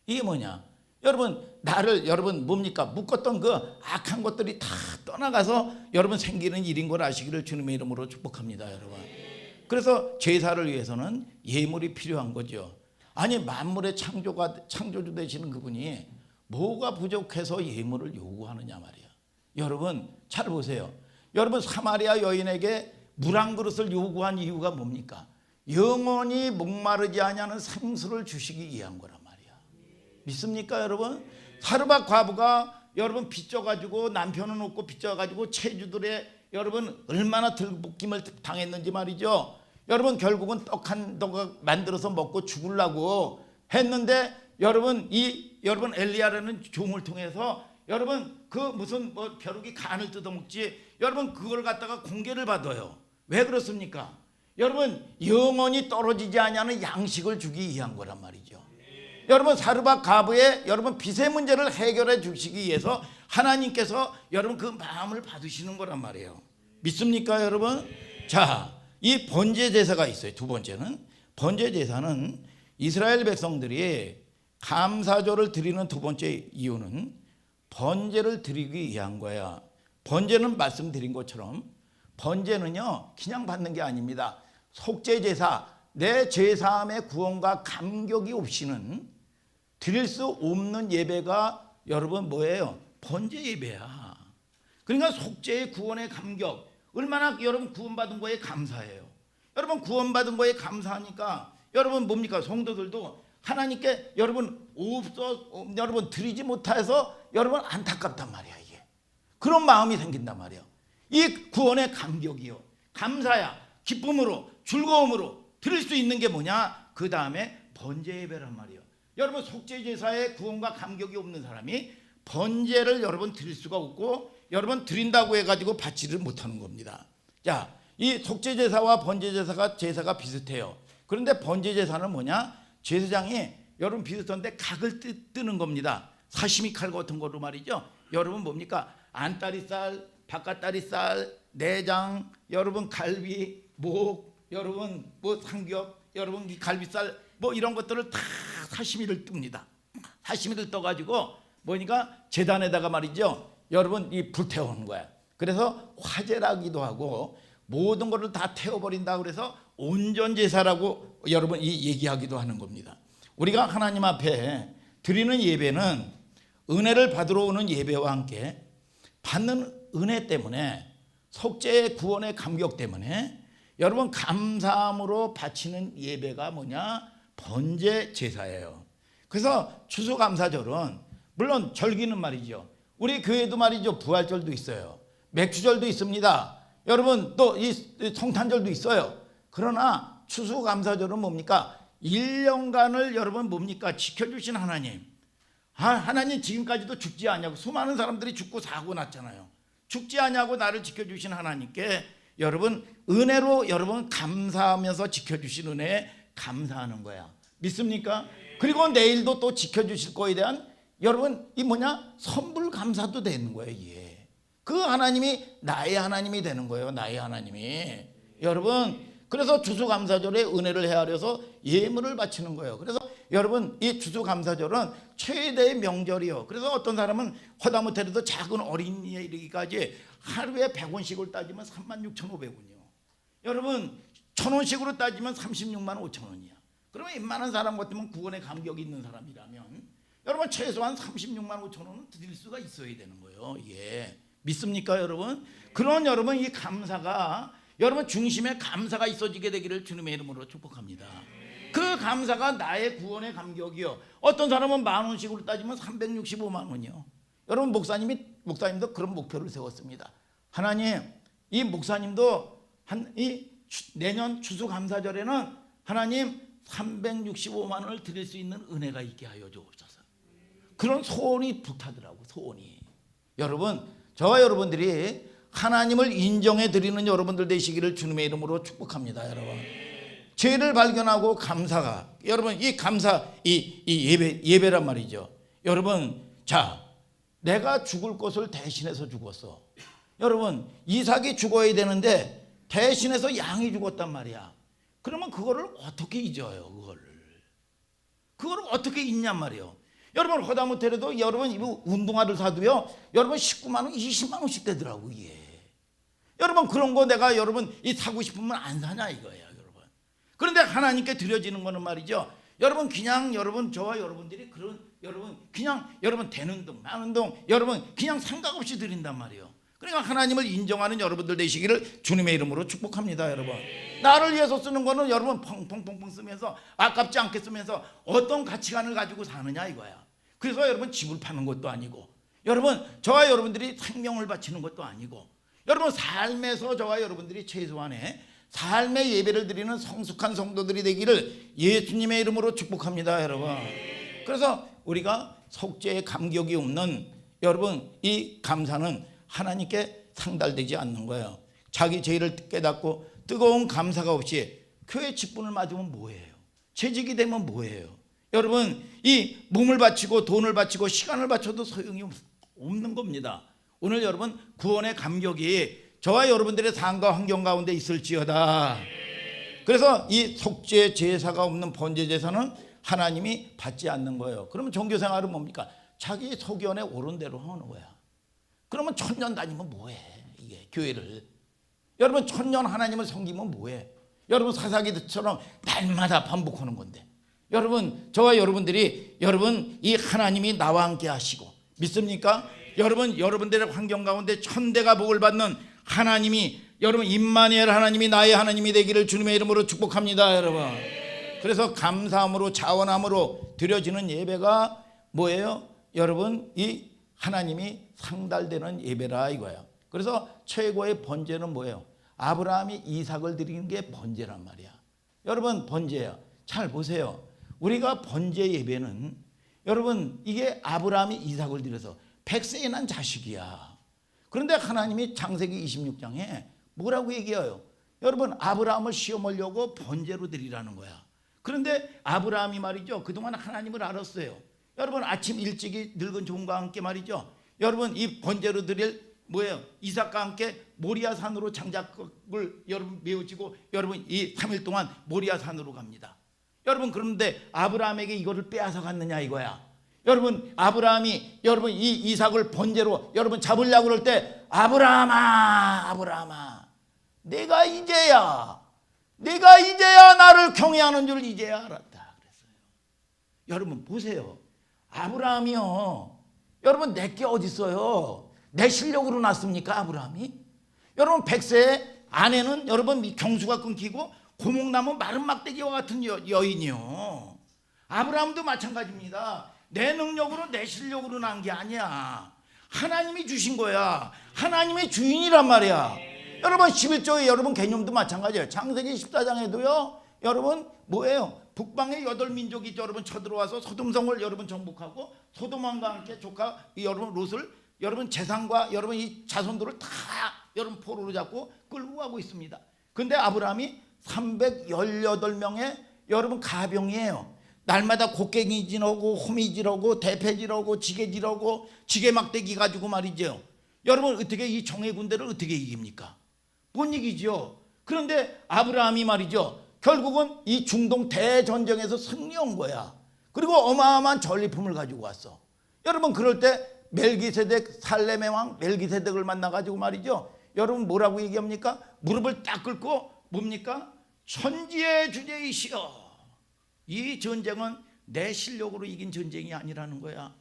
이게 뭐냐? 여러분 나를 여러분 뭡니까? 묶었던 그 악한 것들이 다 떠나가서 여러분 생기는 일인 걸 아시기를 주님의 이름으로 축복합니다. 여러분 그래서 제사를 위해서는 예물이 필요한 거죠. 아니 만물의 창조주 되시는 그분이 뭐가 부족해서 예물을 요구하느냐 말이야. 여러분 잘 보세요. 여러분 사마리아 여인에게 물 한 그릇을 요구한 이유가 뭡니까? 영원히 목마르지 아니하는 생수를 주시기 위한 거란 말이야. 믿습니까 여러분? 사르밧 과부가 여러분 빚져가지고 남편은 없고 빚져가지고 체주들의 여러분 얼마나 들볶임을 당했는지 말이죠. 여러분 결국은 떡 한 덩어 만들어서 먹고 죽으려고 했는데 여러분 여러분 엘리야라는 종을 통해서 여러분 그 무슨 뭐 벼룩이 간을 뜯어먹지 여러분 그걸 갖다가 공개를 받아요. 왜 그렇습니까? 여러분 영원히 떨어지지 않냐는 양식을 주기 위한 거란 말이죠. 여러분 사르밧 과부의 여러분 빚의 문제를 해결해 주시기 위해서 하나님께서 여러분 그 마음을 받으시는 거란 말이에요. 믿습니까 여러분? 자, 이 번제 제사가 있어요. 두 번째는 번제 제사는 이스라엘 백성들이 감사절을 드리는 두 번째 이유는 번제를 드리기 위한 거야. 번제는 말씀드린 것처럼 번제는요 그냥 받는 게 아닙니다. 속죄 제사, 내 죄사함의 구원과 감격이 없이는 드릴 수 없는 예배가 여러분 뭐예요? 번제 예배야. 그러니까 속죄의 구원의 감격, 얼마나 여러분 구원받은 거에 감사해요. 여러분 구원받은 거에 감사하니까 여러분 뭡니까? 성도들도 하나님께 여러분 여러분 드리지 못해서 여러분 안타깝단 말이야. 이게 그런 마음이 생긴단 말이야. 이 구원의 감격이요, 감사야, 기쁨으로 즐거움으로 드릴 수 있는 게 뭐냐? 그 다음에 번제 예배란 말이에요. 여러분 속죄 제사에 구원과 감격이 없는 사람이 번제를 여러분 드릴 수가 없고 여러분 드린다고 해가지고 받지를 못하는 겁니다. 자, 이 속죄 제사와 번제 제사가 비슷해요. 그런데 번제 제사는 뭐냐? 제사장이 여러분 비슷한데 각을 뜨는 겁니다. 사시미 칼 같은 거로 말이죠. 여러분 뭡니까? 안다리살, 바깥다리살, 내장, 여러분 갈비, 목, 여러분 뭐 삼겹, 여러분 이 갈비살 뭐 이런 것들을 다 사시미를 뜹니다. 사시미를 떠가지고 뭐니까 제단에다가 말이죠. 여러분 이 불태우는 거야. 그래서 화제라기도 하고 모든 것을 다 태워버린다 그래서 온전제사라고 여러분 이 얘기하기도 하는 겁니다. 우리가 하나님 앞에 드리는 예배는 은혜를 받으러 오는 예배와 함께 받는 은혜 때문에 속죄의 구원의 감격 때문에 여러분 감사함으로 바치는 예배가 뭐냐? 번제 제사예요. 그래서 추수감사절은 물론 절기는 말이죠. 우리 교회도 말이죠. 부활절도 있어요. 맥주절도 있습니다. 여러분 또 이 성탄절도 있어요. 그러나 추수감사절은 뭡니까? 1년간을 여러분 뭡니까? 지켜주신 하나님. 하나님 지금까지도 죽지 않냐고 수많은 사람들이 죽고 사고 났잖아요. 죽지 않냐고 나를 지켜주신 하나님께 여러분 은혜로 여러분 감사하면서 지켜주신 은혜에 감사하는 거야. 믿습니까? 그리고 내일도 또 지켜주실 거에 대한 여러분 이 뭐냐? 선불 감사도 되는 거예요. 이게. 그 하나님이 나의 하나님이 되는 거예요. 나의 하나님이. 여러분 그래서 추수감사절에 은혜를 헤아려서 예물을 바치는 거예요. 그래서 여러분 이 추수감사절은 최대의 명절이요. 그래서 어떤 사람은 허다못해도 작은 어린이에 이르기까지 하루에 100원씩을 따지면 36,500원이요. 여러분 1,000원씩으로 따지면 36만 5천 원이야. 그러면 웬만한 사람 같으면 구원의 감격이 있는 사람이라면 여러분 최소한 36만 5천 원은 드릴 수가 있어야 되는 거예요. 예. 믿습니까 여러분? 그런 여러분 이 감사가 여러분 중심에 감사가 있어지게 되기를 주님의 이름으로 축복합니다. 그 감사가 나의 구원의 감격이요. 어떤 사람은 10,000원씩으로 따지면 365만 원이요. 여러분 목사님도 그런 목표를 세웠습니다. 하나님 이 목사님도 내년 추수감사절에는 하나님 365만 원을 드릴 수 있는 은혜가 있게 하여 주옵소서. 그런 소원이 불타더라고. 소원이. 여러분 저와 여러분들이 하나님을 인정해 드리는 여러분들 되시기를 주님의 이름으로 축복합니다. 여러분 죄를 발견하고 감사가 여러분 이 감사 이 예배란 말이죠. 여러분 자 내가 죽을 것을 대신해서 죽었어. 여러분 이삭이 죽어야 되는데 대신해서 양이 죽었단 말이야. 그러면 그거를 어떻게 잊어요? 그거를 어떻게 잊냔 말이에요. 여러분 허다못해도 여러분 이 운동화를 사도요. 여러분 19만 원 20만 원씩 되더라고 이게. 여러분 그런 거 내가 여러분 이 사고 싶으면 안 사냐 이거예요. 여러분 그런데 하나님께 드려지는 거는 말이죠. 여러분 그냥 여러분 저와 여러분들이 그런 여러분 그냥 여러분 되는 동 마는 동 여러분 그냥 생각 없이 드린단 말이에요. 그러니까 하나님을 인정하는 여러분들 되시기를 주님의 이름으로 축복합니다. 여러분 나를 위해서 쓰는 거는 여러분 펑펑펑펑 쓰면서 아깝지 않게 쓰면서 어떤 가치관을 가지고 사느냐 이거야. 그래서 여러분 집을 파는 것도 아니고 여러분 저와 여러분들이 생명을 바치는 것도 아니고 여러분 삶에서 저와 여러분들이 최소한의 삶의 예배를 드리는 성숙한 성도들이 되기를 예수님의 이름으로 축복합니다. 여러분 그래서 우리가 속죄의 감격이 없는 여러분 이 감사는 하나님께 상달되지 않는 거예요. 자기 죄를 깨닫고 뜨거운 감사가 없이 교회 직분을 맞으면 뭐예요? 재직이 되면 뭐예요? 여러분 이 몸을 바치고 돈을 바치고 시간을 바쳐도 소용이 없는 겁니다. 오늘 여러분 구원의 감격이 저와 여러분들의 삶과 환경 가운데 있을지어다. 그래서 이 속죄 제사가 없는 번제 제사는 하나님이 받지 않는 거예요. 그러면 종교생활은 뭡니까? 자기 소견에 옳은 대로 하는 거야. 그러면 1000년 다니면 뭐해? 이게 교회를 여러분 1000년 하나님을 섬기면 뭐해? 여러분 사사기처럼 날마다 반복하는 건데 여러분 저와 여러분들이 여러분 이 하나님이 나와 함께 하시고 믿습니까? 여러분 여러분들의 환경 가운데 천대가 복을 받는 하나님이 여러분 임마누엘 하나님이 나의 하나님이 되기를 주님의 이름으로 축복합니다, 여러분. 그래서 감사함으로 자원함으로 드려지는 예배가 뭐예요? 여러분 이 하나님이 상달되는 예배라 이거야. 그래서 최고의 번제는 뭐예요? 아브라함이 이삭을 드리는 게 번제란 말이야. 여러분 번제야. 잘 보세요. 우리가 번제 예배는 여러분 이게 아브라함이 이삭을 드려서 100세에 난 자식이야. 그런데 하나님이 창세기 26장에 뭐라고 얘기해요? 여러분 아브라함을 시험하려고 번제로 드리라는 거야. 그런데 아브라함이 말이죠, 그동안 하나님을 알았어요. 여러분 아침 일찍이 늙은 종과 함께 말이죠, 여러분 이 번제로 드릴 뭐예요? 이삭과 함께 모리아산으로 장작을 여러분 메워지고 여러분 이 3일 동안 모리아산으로 갑니다. 여러분 그런데 아브라함에게 이거를 빼앗아 갔느냐 이거야. 여러분 아브라함이 여러분 이 이삭을 번제로 여러분 잡으려고 그럴 때 아브라함아 내가 이제야 나를 경외하는 줄 이제야 알았다 그랬어요. 여러분 보세요. 아브라함이요, 여러분 내게 어디 있어요? 내 실력으로 낳습니까 아브라함이? 여러분 100세 아내는 여러분 경수가 끊기고 고목나무 마른 막대기와 같은 여인이요. 아브라함도 마찬가지입니다. 내 능력으로 내 실력으로 난 게 아니야. 하나님이 주신 거야. 하나님의 주인이란 말이야. 여러분 11조의 여러분 개념도 마찬가지예요. 창세기 14장에도요 여러분 뭐예요? 북방의 8민족이 여러분 쳐들어와서 소돔성을 여러분 정복하고 소돔왕과 함께 조카 여러분 롯을 여러분 재산과 여러분 이 자손들을 다 여러분 포로로 잡고 끌고 가고 있습니다. 근데 아브라함이 318명의 여러분 가병이에요. 날마다 곡괭이 지르고 호미 지르고 대패 지르고 지게 지르고 지게 막대기 가지고 말이죠. 여러분 어떻게 이 정예 군대를 어떻게 이깁니까? 못 이기죠. 그런데 아브라함이 말이죠, 결국은 이 중동 대전쟁에서 승리한 거야. 그리고 어마어마한 전리품을 가지고 왔어. 여러분 그럴 때 멜기세덱 살렘의 왕 멜기세덱을 만나가지고 말이죠, 여러분 뭐라고 얘기합니까? 무릎을 딱 꿇고 뭡니까? 천지의 주제이시여. 이 전쟁은 내 실력으로 이긴 전쟁이 아니라는 거야.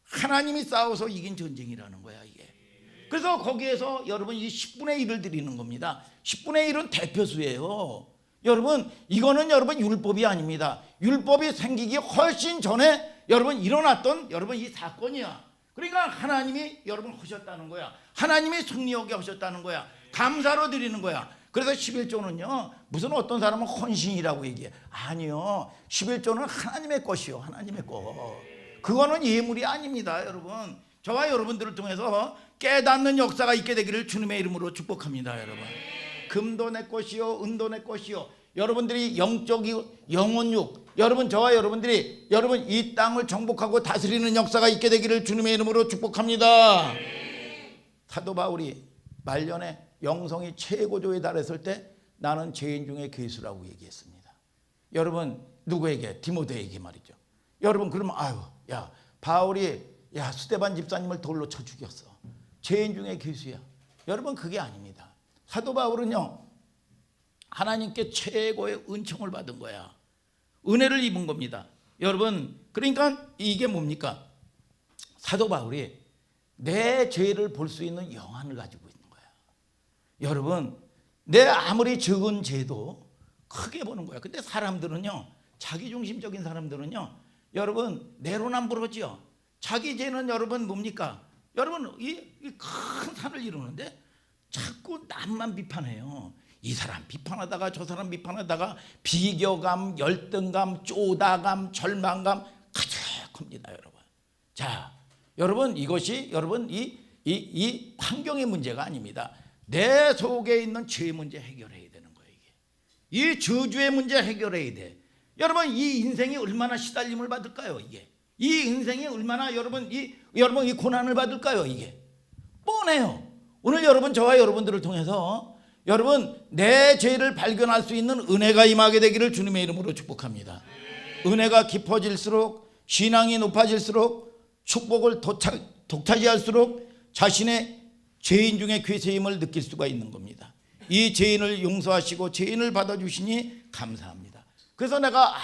하나님이 싸워서 이긴 전쟁이라는 거야 이게. 그래서 거기에서 여러분 이 10분의 1을 드리는 겁니다. 10분의 1은 대표수예요. 여러분 이거는 여러분 율법이 아닙니다. 율법이 생기기 훨씬 전에 여러분 일어났던 여러분 이 사건이야. 그러니까 하나님이 여러분 하셨다는 거야. 하나님이 승리하게 하셨다는 거야. 감사로 드리는 거야. 그래서 11조는요 무슨 어떤 사람은 헌신이라고 얘기해. 아니요, 11조는 하나님의 것이요, 하나님의 것. 그거는 예물이 아닙니다. 여러분 저와 여러분들을 통해서 깨닫는 역사가 있게 되기를 주님의 이름으로 축복합니다. 여러분 금도 내 것이요 은도 내 것이요. 여러분들이 영적이 영혼육 여러분 저와 여러분들이 여러분 이 땅을 정복하고 다스리는 역사가 있게 되기를 주님의 이름으로 축복합니다. 사도 바울이 말년에 영성이 최고조에 달했을 때 나는 죄인 중에 괴수라고 얘기했습니다. 여러분 누구에게? 디모데에게 말이죠. 여러분 그러면 아유 야 바울이 야 스데반 집사님을 돌로 쳐 죽였어. 죄인 중에 괴수야. 여러분 그게 아닙니다. 사도 바울은요 하나님께 최고의 은총을 받은 거야. 은혜를 입은 겁니다. 여러분 그러니까 이게 뭡니까? 사도 바울이 내 죄를 볼 수 있는 영안을 가지고 있는 거야. 여러분 내 아무리 적은 죄도 크게 보는 거야. 근데 사람들은요 자기중심적인 사람들은요 여러분 내로남불하죠. 자기 죄는 여러분 뭡니까? 여러분 이 큰 산을 이루는데 자꾸 남만 비판해요. 이 사람 비판하다가 저 사람 비판하다가 비교감, 열등감, 쪼다감, 절망감 가득합니다, 여러분. 자, 여러분 이것이 여러분 이 환경의 문제가 아닙니다. 내 속에 있는 죄 문제 해결해야 되는 거예요. 이게 이 저주의 문제 해결해야 돼. 여러분 이 인생이 얼마나 시달림을 받을까요? 이게 이 인생이 얼마나 여러분 이 고난을 받을까요? 이게 뻔해요. 오늘 여러분 저와 여러분들을 통해서 여러분 내 죄를 발견할 수 있는 은혜가 임하게 되기를 주님의 이름으로 축복합니다. 은혜가 깊어질수록 신앙이 높아질수록 축복을 독차지할수록 자신의 죄인 중에 괴세임을 느낄 수가 있는 겁니다. 이 죄인을 용서하시고 죄인을 받아주시니 감사합니다. 그래서 내가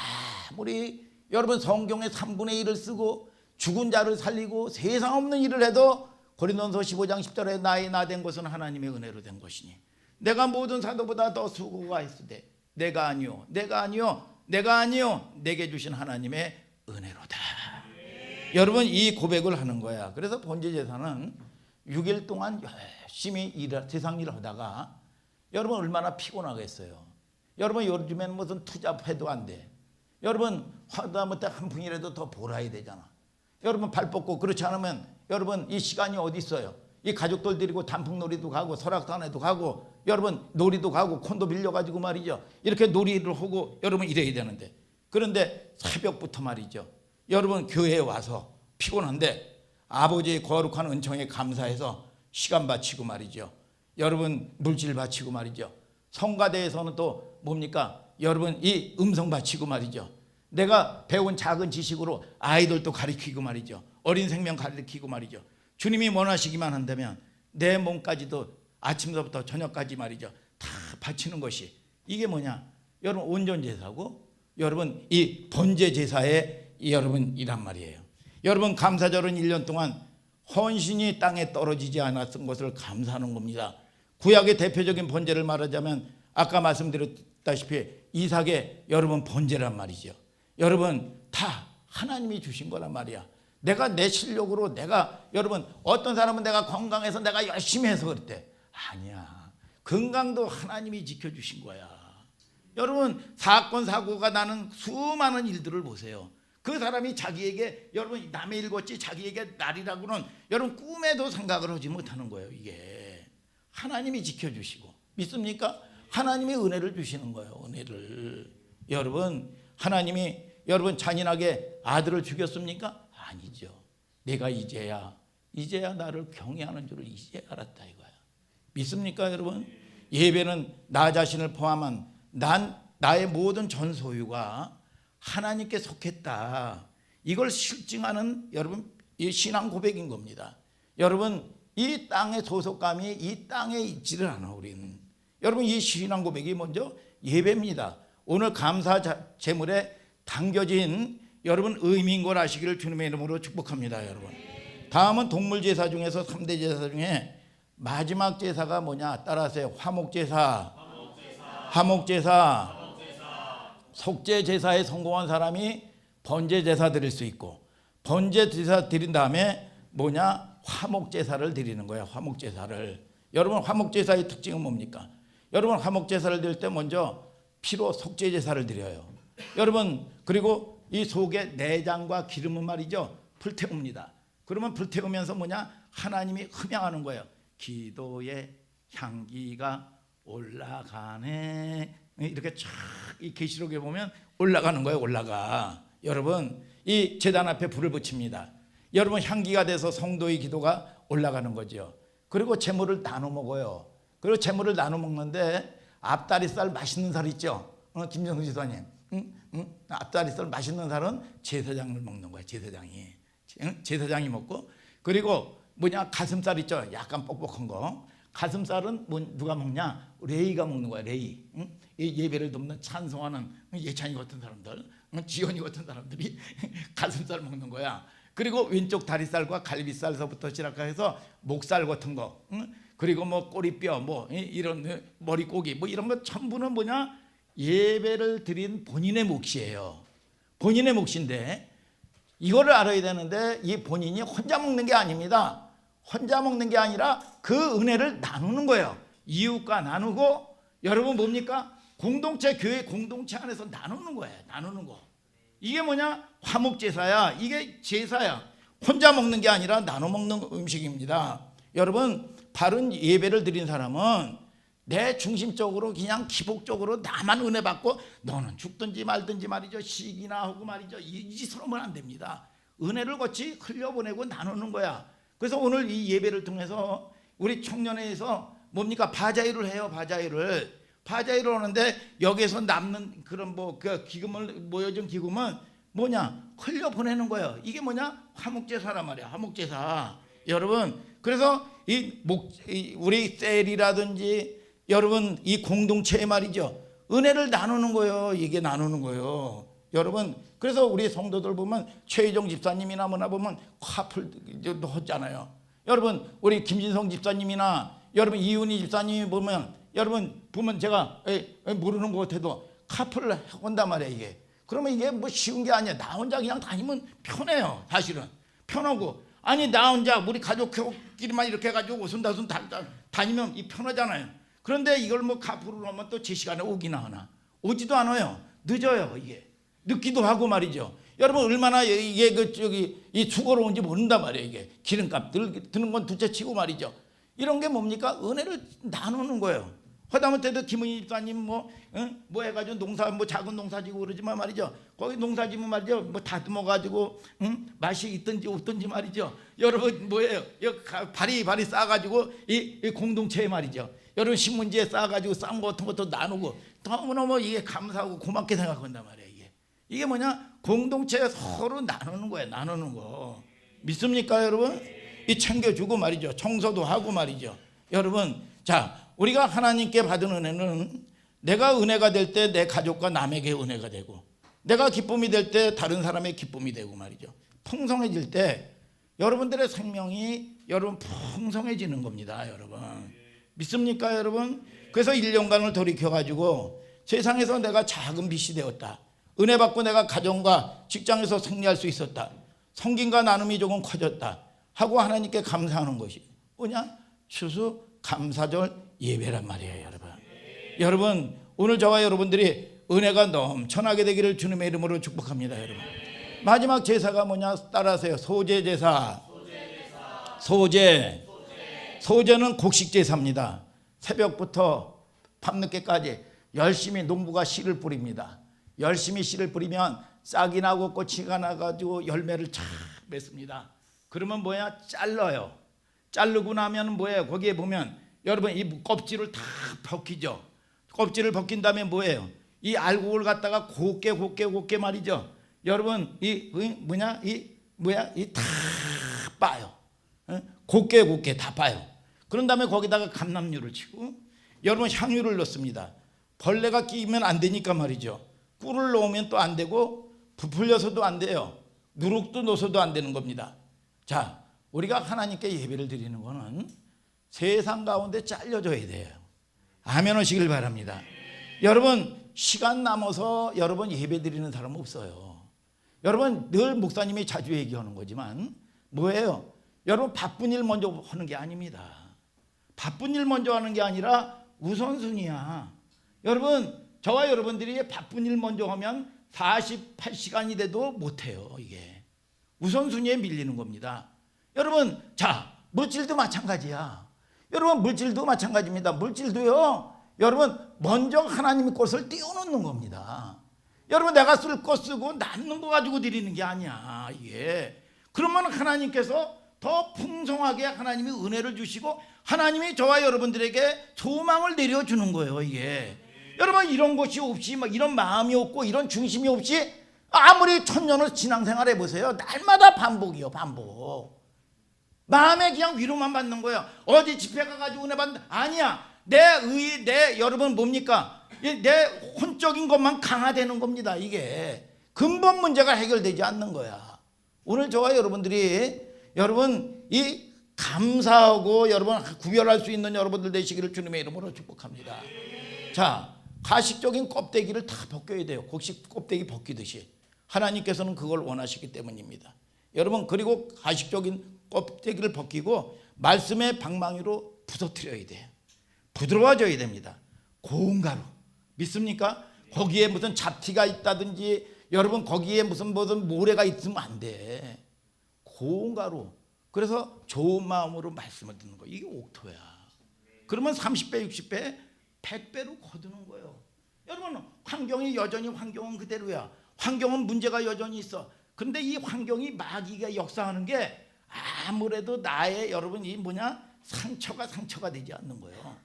아무리 여러분 성경의 3분의 1을 쓰고 죽은 자를 살리고 세상 없는 일을 해도 고린도전서 15장 10절에 나의 나 된 것은 하나님의 은혜로 된 것이니 내가 모든 사도보다 더 수고가 있으되 내가 아니요 내가 아니요 내가 아니요 내게 주신 하나님의 은혜로다. 여러분 이 고백을 하는 거야. 그래서 번제제사는 6일 동안 열심히 세상 일을 하다가 여러분 얼마나 피곤하겠어요. 여러분 요즘에는 무슨 투잡해도 안 돼. 여러분 하다못해 한 푼이라도 더 벌어야 되잖아. 여러분 발 뻗고 그렇지 않으면 여러분 이 시간이 어디 있어요. 이 가족들 데리고 단풍놀이도 가고 설악산에도 가고 여러분 놀이도 가고 콘도 빌려가지고 말이죠. 이렇게 놀이를 하고 여러분 이래야 되는데 그런데 새벽부터 말이죠. 여러분 교회에 와서 피곤한데 아버지의 거룩한 은총에 감사해서 시간 바치고 말이죠. 여러분 물질 바치고 말이죠. 성가대에서는 또 뭡니까? 여러분 이 음성 바치고 말이죠. 내가 배운 작은 지식으로 아이들도 가르치고 말이죠. 어린 생명 가르치고 말이죠. 주님이 원하시기만 한다면 내 몸까지도 아침부터 저녁까지 말이죠. 다 바치는 것이 이게 뭐냐? 여러분 온전제사고 여러분 이 번제제사의 여러분이란 말이에요. 여러분 감사절은 1년 동안 헌신이 땅에 떨어지지 않았던 것을 감사하는 겁니다. 구약의 대표적인 번제를 말하자면 아까 말씀드렸다시피 이삭의 여러분 번제란 말이죠. 여러분 다 하나님이 주신 거란 말이야. 내가 내 실력으로 내가 여러분 어떤 사람은 내가 건강해서 내가 열심히 해서 그랬대. 아니야. 건강도 하나님이 지켜주신 거야. 여러분 사건 사고가 나는 수많은 일들을 보세요. 그 사람이 자기에게 여러분 남의 일 같이 자기에게 날이라고는 여러분 꿈에도 생각을 하지 못하는 거예요. 이게 하나님이 지켜주시고 믿습니까? 하나님이 은혜를 주시는 거예요. 은혜를. 여러분 하나님이 여러분 잔인하게 아들을 죽였습니까? 아니죠. 내가 이제야 나를 경외하는 줄을 이제 알았다 이거야. 믿습니까 여러분? 예배는 나 자신을 포함한 나의 모든 전 소유가 하나님께 속했다. 이걸 실증하는 여러분 이 신앙 고백인 겁니다. 여러분 이 땅의 소속감이 이 땅에 있지를 않아 우리는. 여러분 이 신앙 고백이 먼저 예배입니다. 오늘 감사 제물에 담겨진 여러분 의미인 걸 아시기를 주님의 이름으로 축복합니다. 여러분 다음은 동물 제사 중에서 3대 제사 중에 마지막 제사가 뭐냐 따라하세요. 화목제사. 속죄 제사에 성공한 사람이 번제 제사 드릴 수 있고 번제 제사 드린 다음에 뭐냐 화목 제사를 드리는 거예요. 화목 제사를. 여러분 화목 제사의 특징은 뭡니까? 여러분 화목 제사를 드릴 때 먼저 피로 속죄 제사를 드려요. 여러분 그리고 이 속에 내장과 기름은 말이죠 불태웁니다. 그러면 불태우면서 뭐냐 하나님이 흠양하는 거예요. 기도의 향기가 올라가네. 이렇게 쫙 이 계시록에 보면 올라가는 거예요. 올라가. 여러분 이 제단 앞에 불을 붙입니다. 여러분 향기가 돼서 성도의 기도가 올라가는 거죠. 그리고 제물을 나눠 먹어요. 그리고 제물을 나눠 먹는데 앞다리살 맛있는 살 있죠. 김정수 지사님. 앞다리살 맛있는 살은 제사장을 먹는 거예요. 제사장이 먹고 그리고 뭐냐 가슴살 있죠. 약간 뻑뻑한 거. 가슴살은 누가 먹냐? 레이가 먹는 거야. 레이. 이 예배를 돕는 찬송하는 예찬이 같은 사람들, 지연이 같은 사람들이 가슴살 먹는 거야. 그리고 왼쪽 다리살과 갈비살서부터 시작해서 목살 같은 거, 그리고 뭐 꼬리뼈, 뭐 이런 머리고기, 뭐 이런 거 전부는 뭐냐? 예배를 드린 본인의 몫이에요. 본인의 몫인데 이거를 알아야 되는데 이 본인이 혼자 먹는 게 아닙니다. 혼자 먹는 게 아니라 그 은혜를 나누는 거예요. 이웃과 나누고 여러분 뭡니까? 공동체 교회 공동체 안에서 나누는 거예요. 나누는 거. 이게 뭐냐? 화목제사야. 이게 제사야. 혼자 먹는 게 아니라 나눠 먹는 음식입니다. 여러분 바른 예배를 드린 사람은 내 중심적으로 그냥 기복적으로 나만 은혜 받고 너는 죽든지 말든지 말이죠. 시기나 하고 말이죠. 이 짓으로 하면 안 됩니다. 은혜를 같이 흘려보내고 나누는 거야. 그래서 오늘 이 예배를 통해서 우리 청년회에서 뭡니까? 바자회를 해요. 바자회를 하는데 여기에서 남는 그런 그 기금을 모여준 기금은 뭐냐? 흘려보내는 거예요. 이게 뭐냐? 화목제사란 말이야. 화목제사. 여러분 그래서 우리 셀이라든지 여러분 이 공동체에 말이죠. 은혜를 나누는 거예요. 이게 나누는 거예요. 여러분 그래서 우리 성도들 보면 최희정 집사님이나 뭐나 보면 화풀도 하잖아요. 여러분 우리 김진성 집사님이나 여러분 이윤희 집사님이 보면 여러분 보면 제가 모르는 것 같아도 카풀을 한단 말이에요. 이게 그러면 이게 뭐 쉬운 게 아니야. 나 혼자 그냥 다니면 편해요. 사실은 편하고, 아니 나 혼자 우리 가족끼리만 이렇게 해가지고 오순다순 다니면 이 편하잖아요. 그런데 이걸 뭐 카풀을 하면 또 제 시간에 오기나 하나, 오지도 않아요. 늦어요. 이게 늦기도 하고 말이죠. 여러분 얼마나 이게 이 수고로운지 모른단 말이에요. 이게 기름값 드는 건 둘째치고 말이죠. 이런 게 뭡니까? 은혜를 나누는 거예요. 하다못해도 김은희 집사님 뭐 해가지고 농사 뭐 작은 농사 지고 그러지만 말이죠. 거기 농사 지면 말이죠. 뭐 다듬어 가지고 맛이 있든지 없든지 말이죠. 여러분 뭐예요? 바리 싸가지고 이 공동체에 말이죠. 여러분 신문지에 싸가지고 싼 거 같은 것도 나누고 너무너무 이게 감사하고 고맙게 생각한단 말이에요. 이게 뭐냐? 공동체에 서로 나누는 거예요. 나누는 거. 믿습니까 여러분? 이 챙겨주고 말이죠. 청소도 하고 말이죠. 여러분, 자, 우리가 하나님께 받은 은혜는 내가 은혜가 될 때 내 가족과 남에게 은혜가 되고, 내가 기쁨이 될 때 다른 사람의 기쁨이 되고 말이죠. 풍성해질 때 여러분들의 생명이 여러분 풍성해지는 겁니다. 여러분 믿습니까 여러분? 그래서 1년간을 돌이켜가지고 세상에서 내가 작은 빛이 되었다. 은혜 받고 내가 가정과 직장에서 승리할 수 있었다. 성김과 나눔이 조금 커졌다 하고 하나님께 감사하는 것이 뭐냐? 추수 감사절 예배란 말이에요. 여러분 오늘 저와 여러분들이 은혜가 넘쳐나게 되기를 주님의 이름으로 축복합니다. 여러분 마지막 제사가 뭐냐? 따라하세요. 소제 제사. 소제는 곡식 제사입니다. 새벽부터 밤늦게까지 열심히 농부가 씨를 뿌립니다. 열심히 씨를 뿌리면 싹이 나고 꽃이가 나가지고 열매를 쫙 맺습니다. 그러면 뭐야? 잘라요. 자르고 나면 뭐예요? 거기에 보면 여러분 이 껍질을 다 벗기죠. 껍질을 벗긴 다음에 뭐예요? 이 알곡을 갖다가 곱게 말이죠. 여러분 이 다 빠요. 곱게 다 빠요. 그런 다음에 거기다가 감람류를 치고 여러분 향유를 넣습니다. 벌레가 끼면 안 되니까 말이죠. 꿀을 넣으면 또 안 되고 부풀려서도 안 돼요. 누룩도 넣어서도 안 되는 겁니다. 자, 우리가 하나님께 예배를 드리는 거는 세상 가운데 잘려줘야 돼요. 아멘 하시길 바랍니다. 여러분 시간 남아서 여러분 예배 드리는 사람은 없어요. 여러분 늘 목사님이 자주 얘기하는 거지만 뭐예요? 여러분 바쁜 일 먼저 하는 게 아닙니다. 바쁜 일 먼저 하는 게 아니라 우선순위야. 여러분 저와 여러분들이 바쁜 일 먼저 하면 48시간이 돼도 못해요. 이게 우선순위에 밀리는 겁니다. 여러분 자 물질도 마찬가지야. 여러분 물질도 마찬가지입니다. 물질도요 여러분 먼저 하나님의 것을 띄워놓는 겁니다. 여러분 내가 쓸 거 쓰고 남는 거 가지고 드리는 게 아니야. 이게 그러면 하나님께서 더 풍성하게 하나님이 은혜를 주시고 하나님이 저와 여러분들에게 소망을 내려주는 거예요. 이게 여러분 이런 것이 없이 막 이런 마음이 없고 이런 중심이 없이 아무리 천년을 신앙생활 해보세요. 날마다 반복이요. 반복. 마음에 그냥 위로만 받는 거예요. 어디 집회 가가지고 은혜 받는 아니야. 내 여러분 뭡니까? 내 혼적인 것만 강화되는 겁니다. 이게 근본 문제가 해결되지 않는 거야. 오늘 저와 여러분들이 여러분 이 감사하고 여러분 구별할 수 있는 여러분들 되시기를 주님의 이름으로 축복합니다. 자, 가식적인 껍데기를 다 벗겨야 돼요. 곡식 껍데기 벗기듯이 하나님께서는 그걸 원하시기 때문입니다. 여러분 그리고 가식적인 껍데기를 벗기고 말씀의 방망이로 부서뜨려야 돼요. 부드러워져야 됩니다. 고운 가루 믿습니까? 거기에 무슨 잡티가 있다든지 여러분 거기에 무슨 모래가 있으면 안 돼. 고운 가루. 그래서 좋은 마음으로 말씀을 듣는 거. 이게 옥토야. 그러면 30배 60배 100배로 거두는 거예요. 여러분 환경이 여전히 환경은 그대로야. 환경은 문제가 여전히 있어. 그런데 이 환경이 마귀가 역사하는 게 아무래도 나의 여러분 이 상처가 되지 않는 거예요.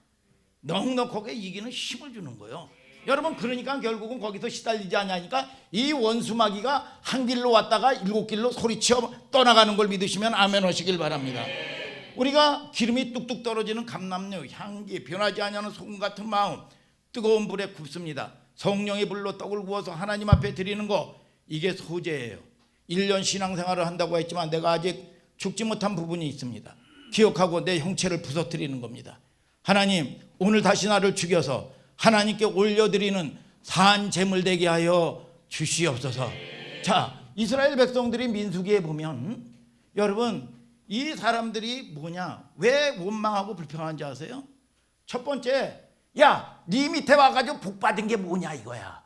넉넉하게 이기는 힘을 주는 거예요. 여러분 그러니까 결국은 거기서 시달리지 않냐니까 이 원수 마귀가 한 길로 왔다가 7길로 소리치어 떠나가는 걸 믿으시면 아멘 하시길 바랍니다. 우리가 기름이 뚝뚝 떨어지는 감람류 향기 변하지 않는 소금 같은 마음 뜨거운 불에 굽습니다. 성령의 불로 떡을 구워서 하나님 앞에 드리는 거 이게 소제예요. 1년 신앙생활을 한다고 했지만 내가 아직 죽지 못한 부분이 있습니다. 기억하고 내 형체를 부서뜨리는 겁니다. 하나님 오늘 다시 나를 죽여서 하나님께 올려드리는 산 제물 되게 하여 주시옵소서. 자, 이스라엘 백성들이 민수기에 보면 여러분 이 사람들이 뭐냐, 왜 원망하고 불평한지 아세요? 첫 번째, 야, 네 밑에 와가지고 복 받은 게 뭐냐 이거야.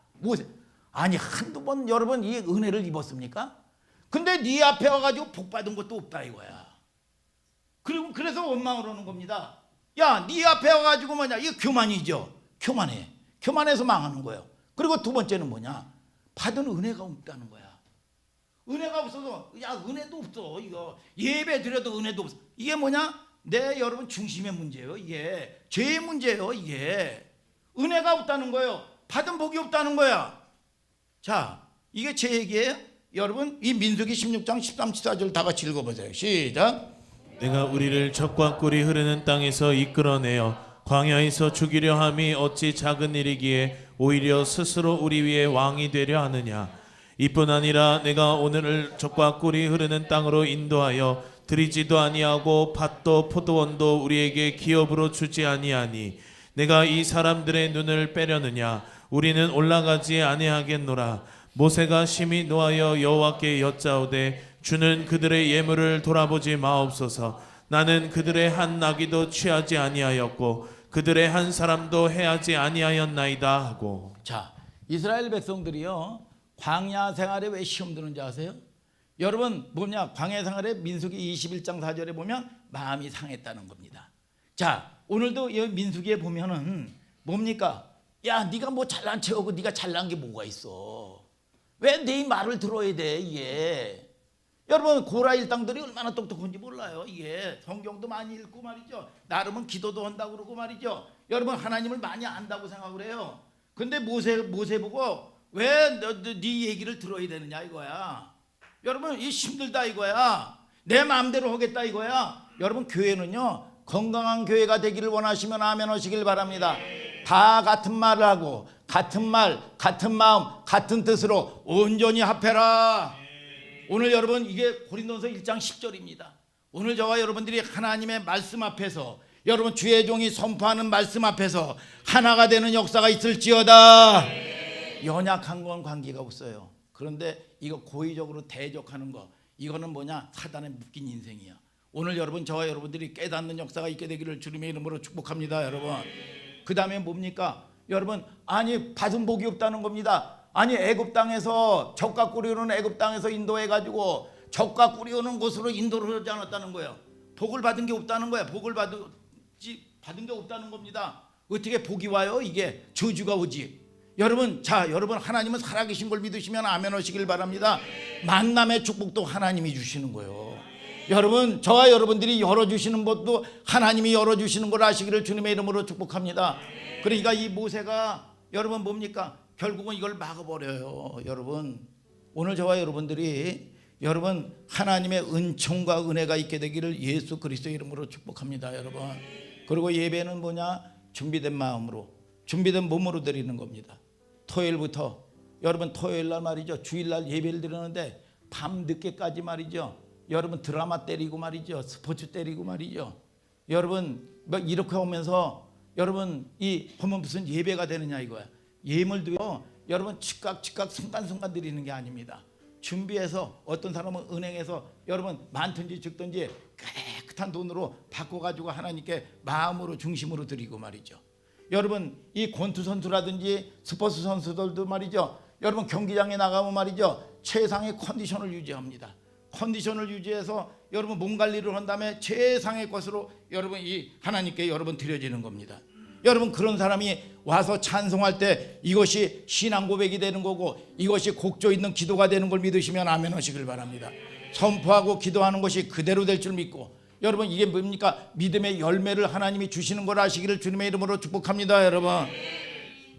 아니 한두 번 여러분 이 은혜를 입었습니까? 근데 네 앞에 와가지고 복 받은 것도 없다 이거야. 그리고 그래서 원망을 하는 겁니다. 야, 네 앞에 와가지고 뭐냐, 이거 교만이죠. 교만해서 망하는 거예요. 그리고 두 번째는 뭐냐, 받은 은혜가 없다는 거야. 은혜가 없어서, 야, 은혜도 없어. 이거 예배 드려도 은혜도 없어. 이게 뭐냐, 내 여러분 중심의 문제예요. 이게 죄의 문제예요. 이게 은혜가 없다는 거예요. 받은 복이 없다는 거야. 자, 이게 제 얘기예요. 여러분 이 민수기 16장 13, 14절 다 같이 읽어보세요. 시작. 내가 우리를 적과 꿀이 흐르는 땅에서 이끌어내어 광야에서 죽이려 함이 어찌 작은 일이기에 오히려 스스로 우리 위에 왕이 되려 하느냐. 이뿐 아니라 내가 오늘을 적과 꿀이 흐르는 땅으로 인도하여 들이지도 아니하고 밭도 포도원도 우리에게 기업으로 주지 아니하니 내가 이 사람들의 눈을 빼려느냐. 우리는 올라가지 아니하겠노라. 모세가 심히 노하여 여호와께 여짜오되 주는 그들의 예물을 돌아보지 마옵소서. 나는 그들의 한 나귀도 취하지 아니하였고 그들의 한 사람도 해하지 아니하였나이다 하고. 자, 이스라엘 백성들이요 광야 생활에 왜 시험 드는지 아세요? 여러분 뭐냐, 광야 생활에 민수기 21장 4절에 보면 마음이 상했다는 겁니다. 자, 오늘도 이 민수기에 보면은 뭡니까? 야, 네가 뭐 잘난 척하고 네가 잘난 게 뭐가 있어? 왜 네 말을 들어야 돼 이게? 여러분 고라 일당들이 얼마나 똑똑한지 몰라요. 이게 성경도 많이 읽고 말이죠. 나름은 기도도 한다고 그러고 말이죠. 여러분 하나님을 많이 안다고 생각을 해요. 근데 모세 보고 왜 네 얘기를 들어야 되느냐 이거야. 여러분 이 힘들다 이거야. 내 마음대로 하겠다 이거야. 여러분 교회는요 건강한 교회가 되기를 원하시면 아멘 하시길 바랍니다. 다 같은 말을 하고 같은 말, 같은 마음, 같은 뜻으로 온전히 합해라. 오늘 여러분 이게 고린도전서 1장 10절입니다. 오늘 저와 여러분들이 하나님의 말씀 앞에서 여러분 주의 종이 선포하는 말씀 앞에서 하나가 되는 역사가 있을지어다. 연약한 건 관계가 없어요. 그런데 이거 고의적으로 대적하는 거, 이거는 뭐냐, 사단에 묶인 인생이야. 오늘 여러분 저와 여러분들이 깨닫는 역사가 있게 되기를 주님의 이름으로 축복합니다. 여러분 그 다음에 뭡니까? 여러분 아니 받은 복이 없다는 겁니다. 아니 애굽 땅에서 적과 꿀이 오는 애굽 땅에서 인도해가지고 적과 꿀이 오는 곳으로 인도를 하지 않았다는 거예요. 복을 받은 게 없다는 거야. 복을 받은 게 없다는 겁니다. 어떻게 복이 와요? 이게 저주가 오지. 여러분 자, 여러분 하나님은 살아계신 걸 믿으시면 아멘 하시길 바랍니다. 만남의 축복도 하나님이 주시는 거예요. 여러분 저와 여러분들이 열어주시는 것도 하나님이 열어주시는 걸 아시기를 주님의 이름으로 축복합니다. 그러니까 이 모세가 여러분 뭡니까? 결국은 이걸 막아버려요. 여러분 오늘 저와 여러분들이 여러분 하나님의 은총과 은혜가 있게 되기를 예수 그리스도의 이름으로 축복합니다. 여러분 그리고 예배는 뭐냐? 준비된 마음으로 준비된 몸으로 드리는 겁니다. 토요일부터 여러분 토요일날 말이죠, 주일날 예배를 드리는데 밤 늦게까지 말이죠, 여러분 드라마 때리고 말이죠, 스포츠 때리고 말이죠. 여러분 뭐 이렇게 오면서 여러분 이 보면 무슨 예배가 되느냐 이거야. 예물도요 여러분 즉각 순간순간 드리는 게 아닙니다. 준비해서 어떤 사람은 은행에서 여러분 많든지 적든지 깨끗한 돈으로 바꿔가지고 하나님께 마음으로 중심으로 드리고 말이죠. 여러분 이 권투 선수라든지 스포츠 선수들도 말이죠, 여러분 경기장에 나가면 말이죠 최상의 컨디션을 유지합니다. 컨디션을 유지해서 여러분 몸 관리를 한 다음에 최상의 것으로 여러분 이 하나님께 여러분 드려지는 겁니다. 여러분 그런 사람이 와서 찬송할 때 이것이 신앙 고백이 되는 거고 이것이 곡조 있는 기도가 되는 걸 믿으시면 아멘 하시길 바랍니다. 선포하고 기도하는 것이 그대로 될 줄 믿고 여러분 이게 뭡니까? 믿음의 열매를 하나님이 주시는 걸 아시기를 주님의 이름으로 축복합니다. 여러분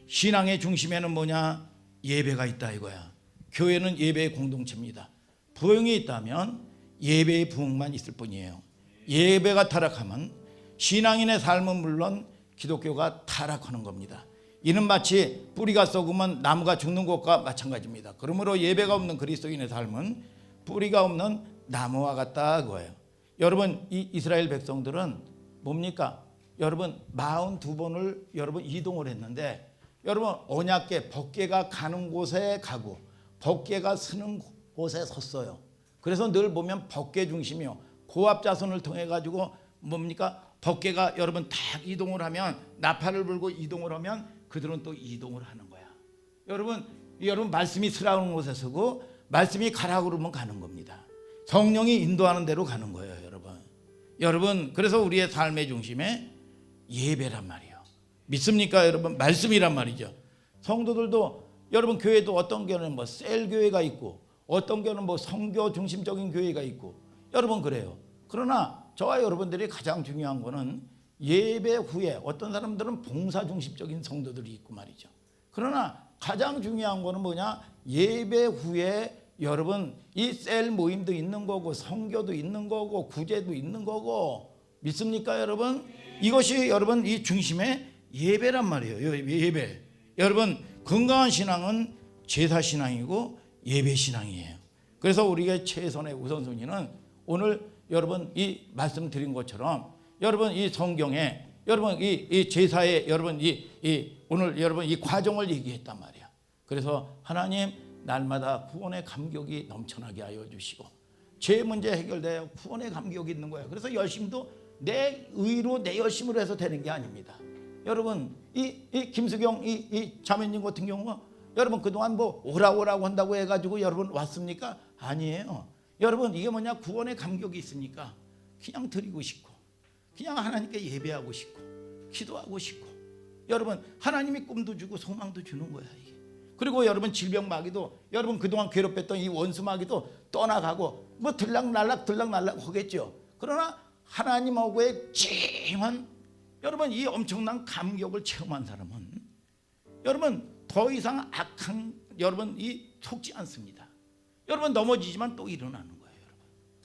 신앙의 중심에는 뭐냐? 예배가 있다 이거야. 교회는 예배의 공동체입니다. 부흥이 있다면 예배의 부흥만 있을 뿐이에요. 예배가 타락하면 신앙인의 삶은 물론 기독교가 타락하는 겁니다. 이는 마치 뿌리가 썩으면 나무가 죽는 것과 마찬가지입니다. 그러므로 예배가 없는 그리스도인의 삶은 뿌리가 없는 나무와 같다 그거예요. 여러분 이 이스라엘 백성들은 뭡니까? 여러분 42번을 여러분 이동을 했는데 여러분 언약궤 법궤가 가는 곳에 가고 법궤가 서는 곳에 섰어요. 그래서 늘 보면 법궤 중심이요. 고압자선을 통해 가지고 뭡니까? 법궤가 여러분 딱 이동을 하면 나팔을 불고 이동을 하면 그들은 또 이동을 하는 거야. 여러분 말씀이 서라는 곳에 서고 말씀이 가라 그러면 가는 겁니다. 성령이 인도하는 대로 가는 거예요, 여러분. 그래서 우리의 삶의 중심에 예배란 말이에요. 믿습니까, 여러분? 말씀이란 말이죠. 성도들도 여러분 교회도 어떤 교회는 뭐 셀 교회가 있고 어떤 교회는 뭐 성교 중심적인 교회가 있고 여러분 그래요. 그러나 저와 여러분들이 가장 중요한 거는 예배 후에 어떤 사람들은 봉사 중심적인 성도들이 있고 말이죠. 그러나 가장 중요한 거는 뭐냐? 예배 후에 여러분 이 셀 모임도 있는 거고 성교도 있는 거고 구제도 있는 거고 믿습니까, 여러분? 이것이 여러분 이 중심의 예배란 말이에요. 예배. 여러분 건강한 신앙은 제사 신앙이고 예배 신앙이에요. 그래서 우리가 최선의 우선순위는 오늘 여러분 이 말씀드린 것처럼 여러분 이 성경에 여러분 이 제사에 여러분 오늘 여러분 이 과정을 얘기했단 말이야. 그래서 하나님 날마다 구원의 감격이 넘쳐나게 하여 주시고 죄 문제 해결되어 구원의 감격이 있는 거예요. 그래서 열심도 내 의로 내 열심으로 해서 되는 게 아닙니다. 여러분 이 김수경 이 자매님 같은 경우 여러분 그동안 뭐 오라고 한다고 해가지고 여러분 왔습니까? 아니에요. 여러분 이게 뭐냐? 구원의 감격이 있으니까 그냥 드리고 싶고 그냥 하나님께 예배하고 싶고 기도하고 싶고 여러분 하나님이 꿈도 주고 소망도 주는 거야 이게. 그리고 여러분 질병 마귀도 여러분 그동안 괴롭혔던 이 원수 마귀도 떠나가고 뭐 들락날락 하겠죠. 그러나 하나님하고의 찜한 여러분 이 엄청난 감격을 체험한 사람은 여러분 더 이상 악한 여러분 이 속지 않습니다. 여러분 넘어지지만 또 일어나는 거예요, 여러분.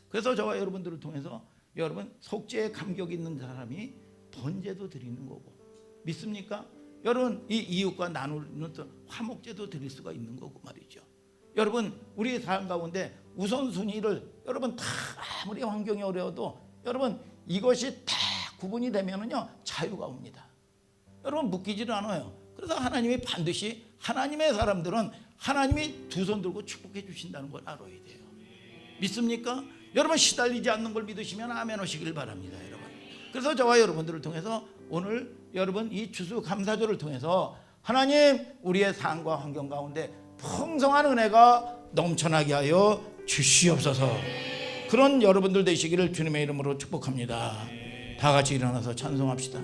그래서 저와 여러분들을 통해서 여러분 속죄의 감격이 있는 사람이 번제도 드리는 거고 믿습니까? 여러분 이 이웃과 나누는 화목제도 드릴 수가 있는 거고 말이죠. 여러분 우리의 삶 가운데 우선순위를 여러분 다 아무리 환경이 어려워도 여러분 이것이 다 구분이 되면은요 자유가 옵니다. 여러분 묶이지를 않아요. 그래서 하나님이 반드시 하나님의 사람들은 하나님이 두 손 들고 축복해 주신다는 걸 알아야 돼요. 믿습니까? 여러분 시달리지 않는 걸 믿으시면 아멘 하시길 바랍니다, 여러분. 그래서 저와 여러분들을 통해서 오늘 여러분 이 추수감사절을 통해서 하나님 우리의 삶과 환경 가운데 풍성한 은혜가 넘쳐나게 하여 주시옵소서. 그런 여러분들 되시기를 주님의 이름으로 축복합니다. 다 같이 일어나서 찬송합시다.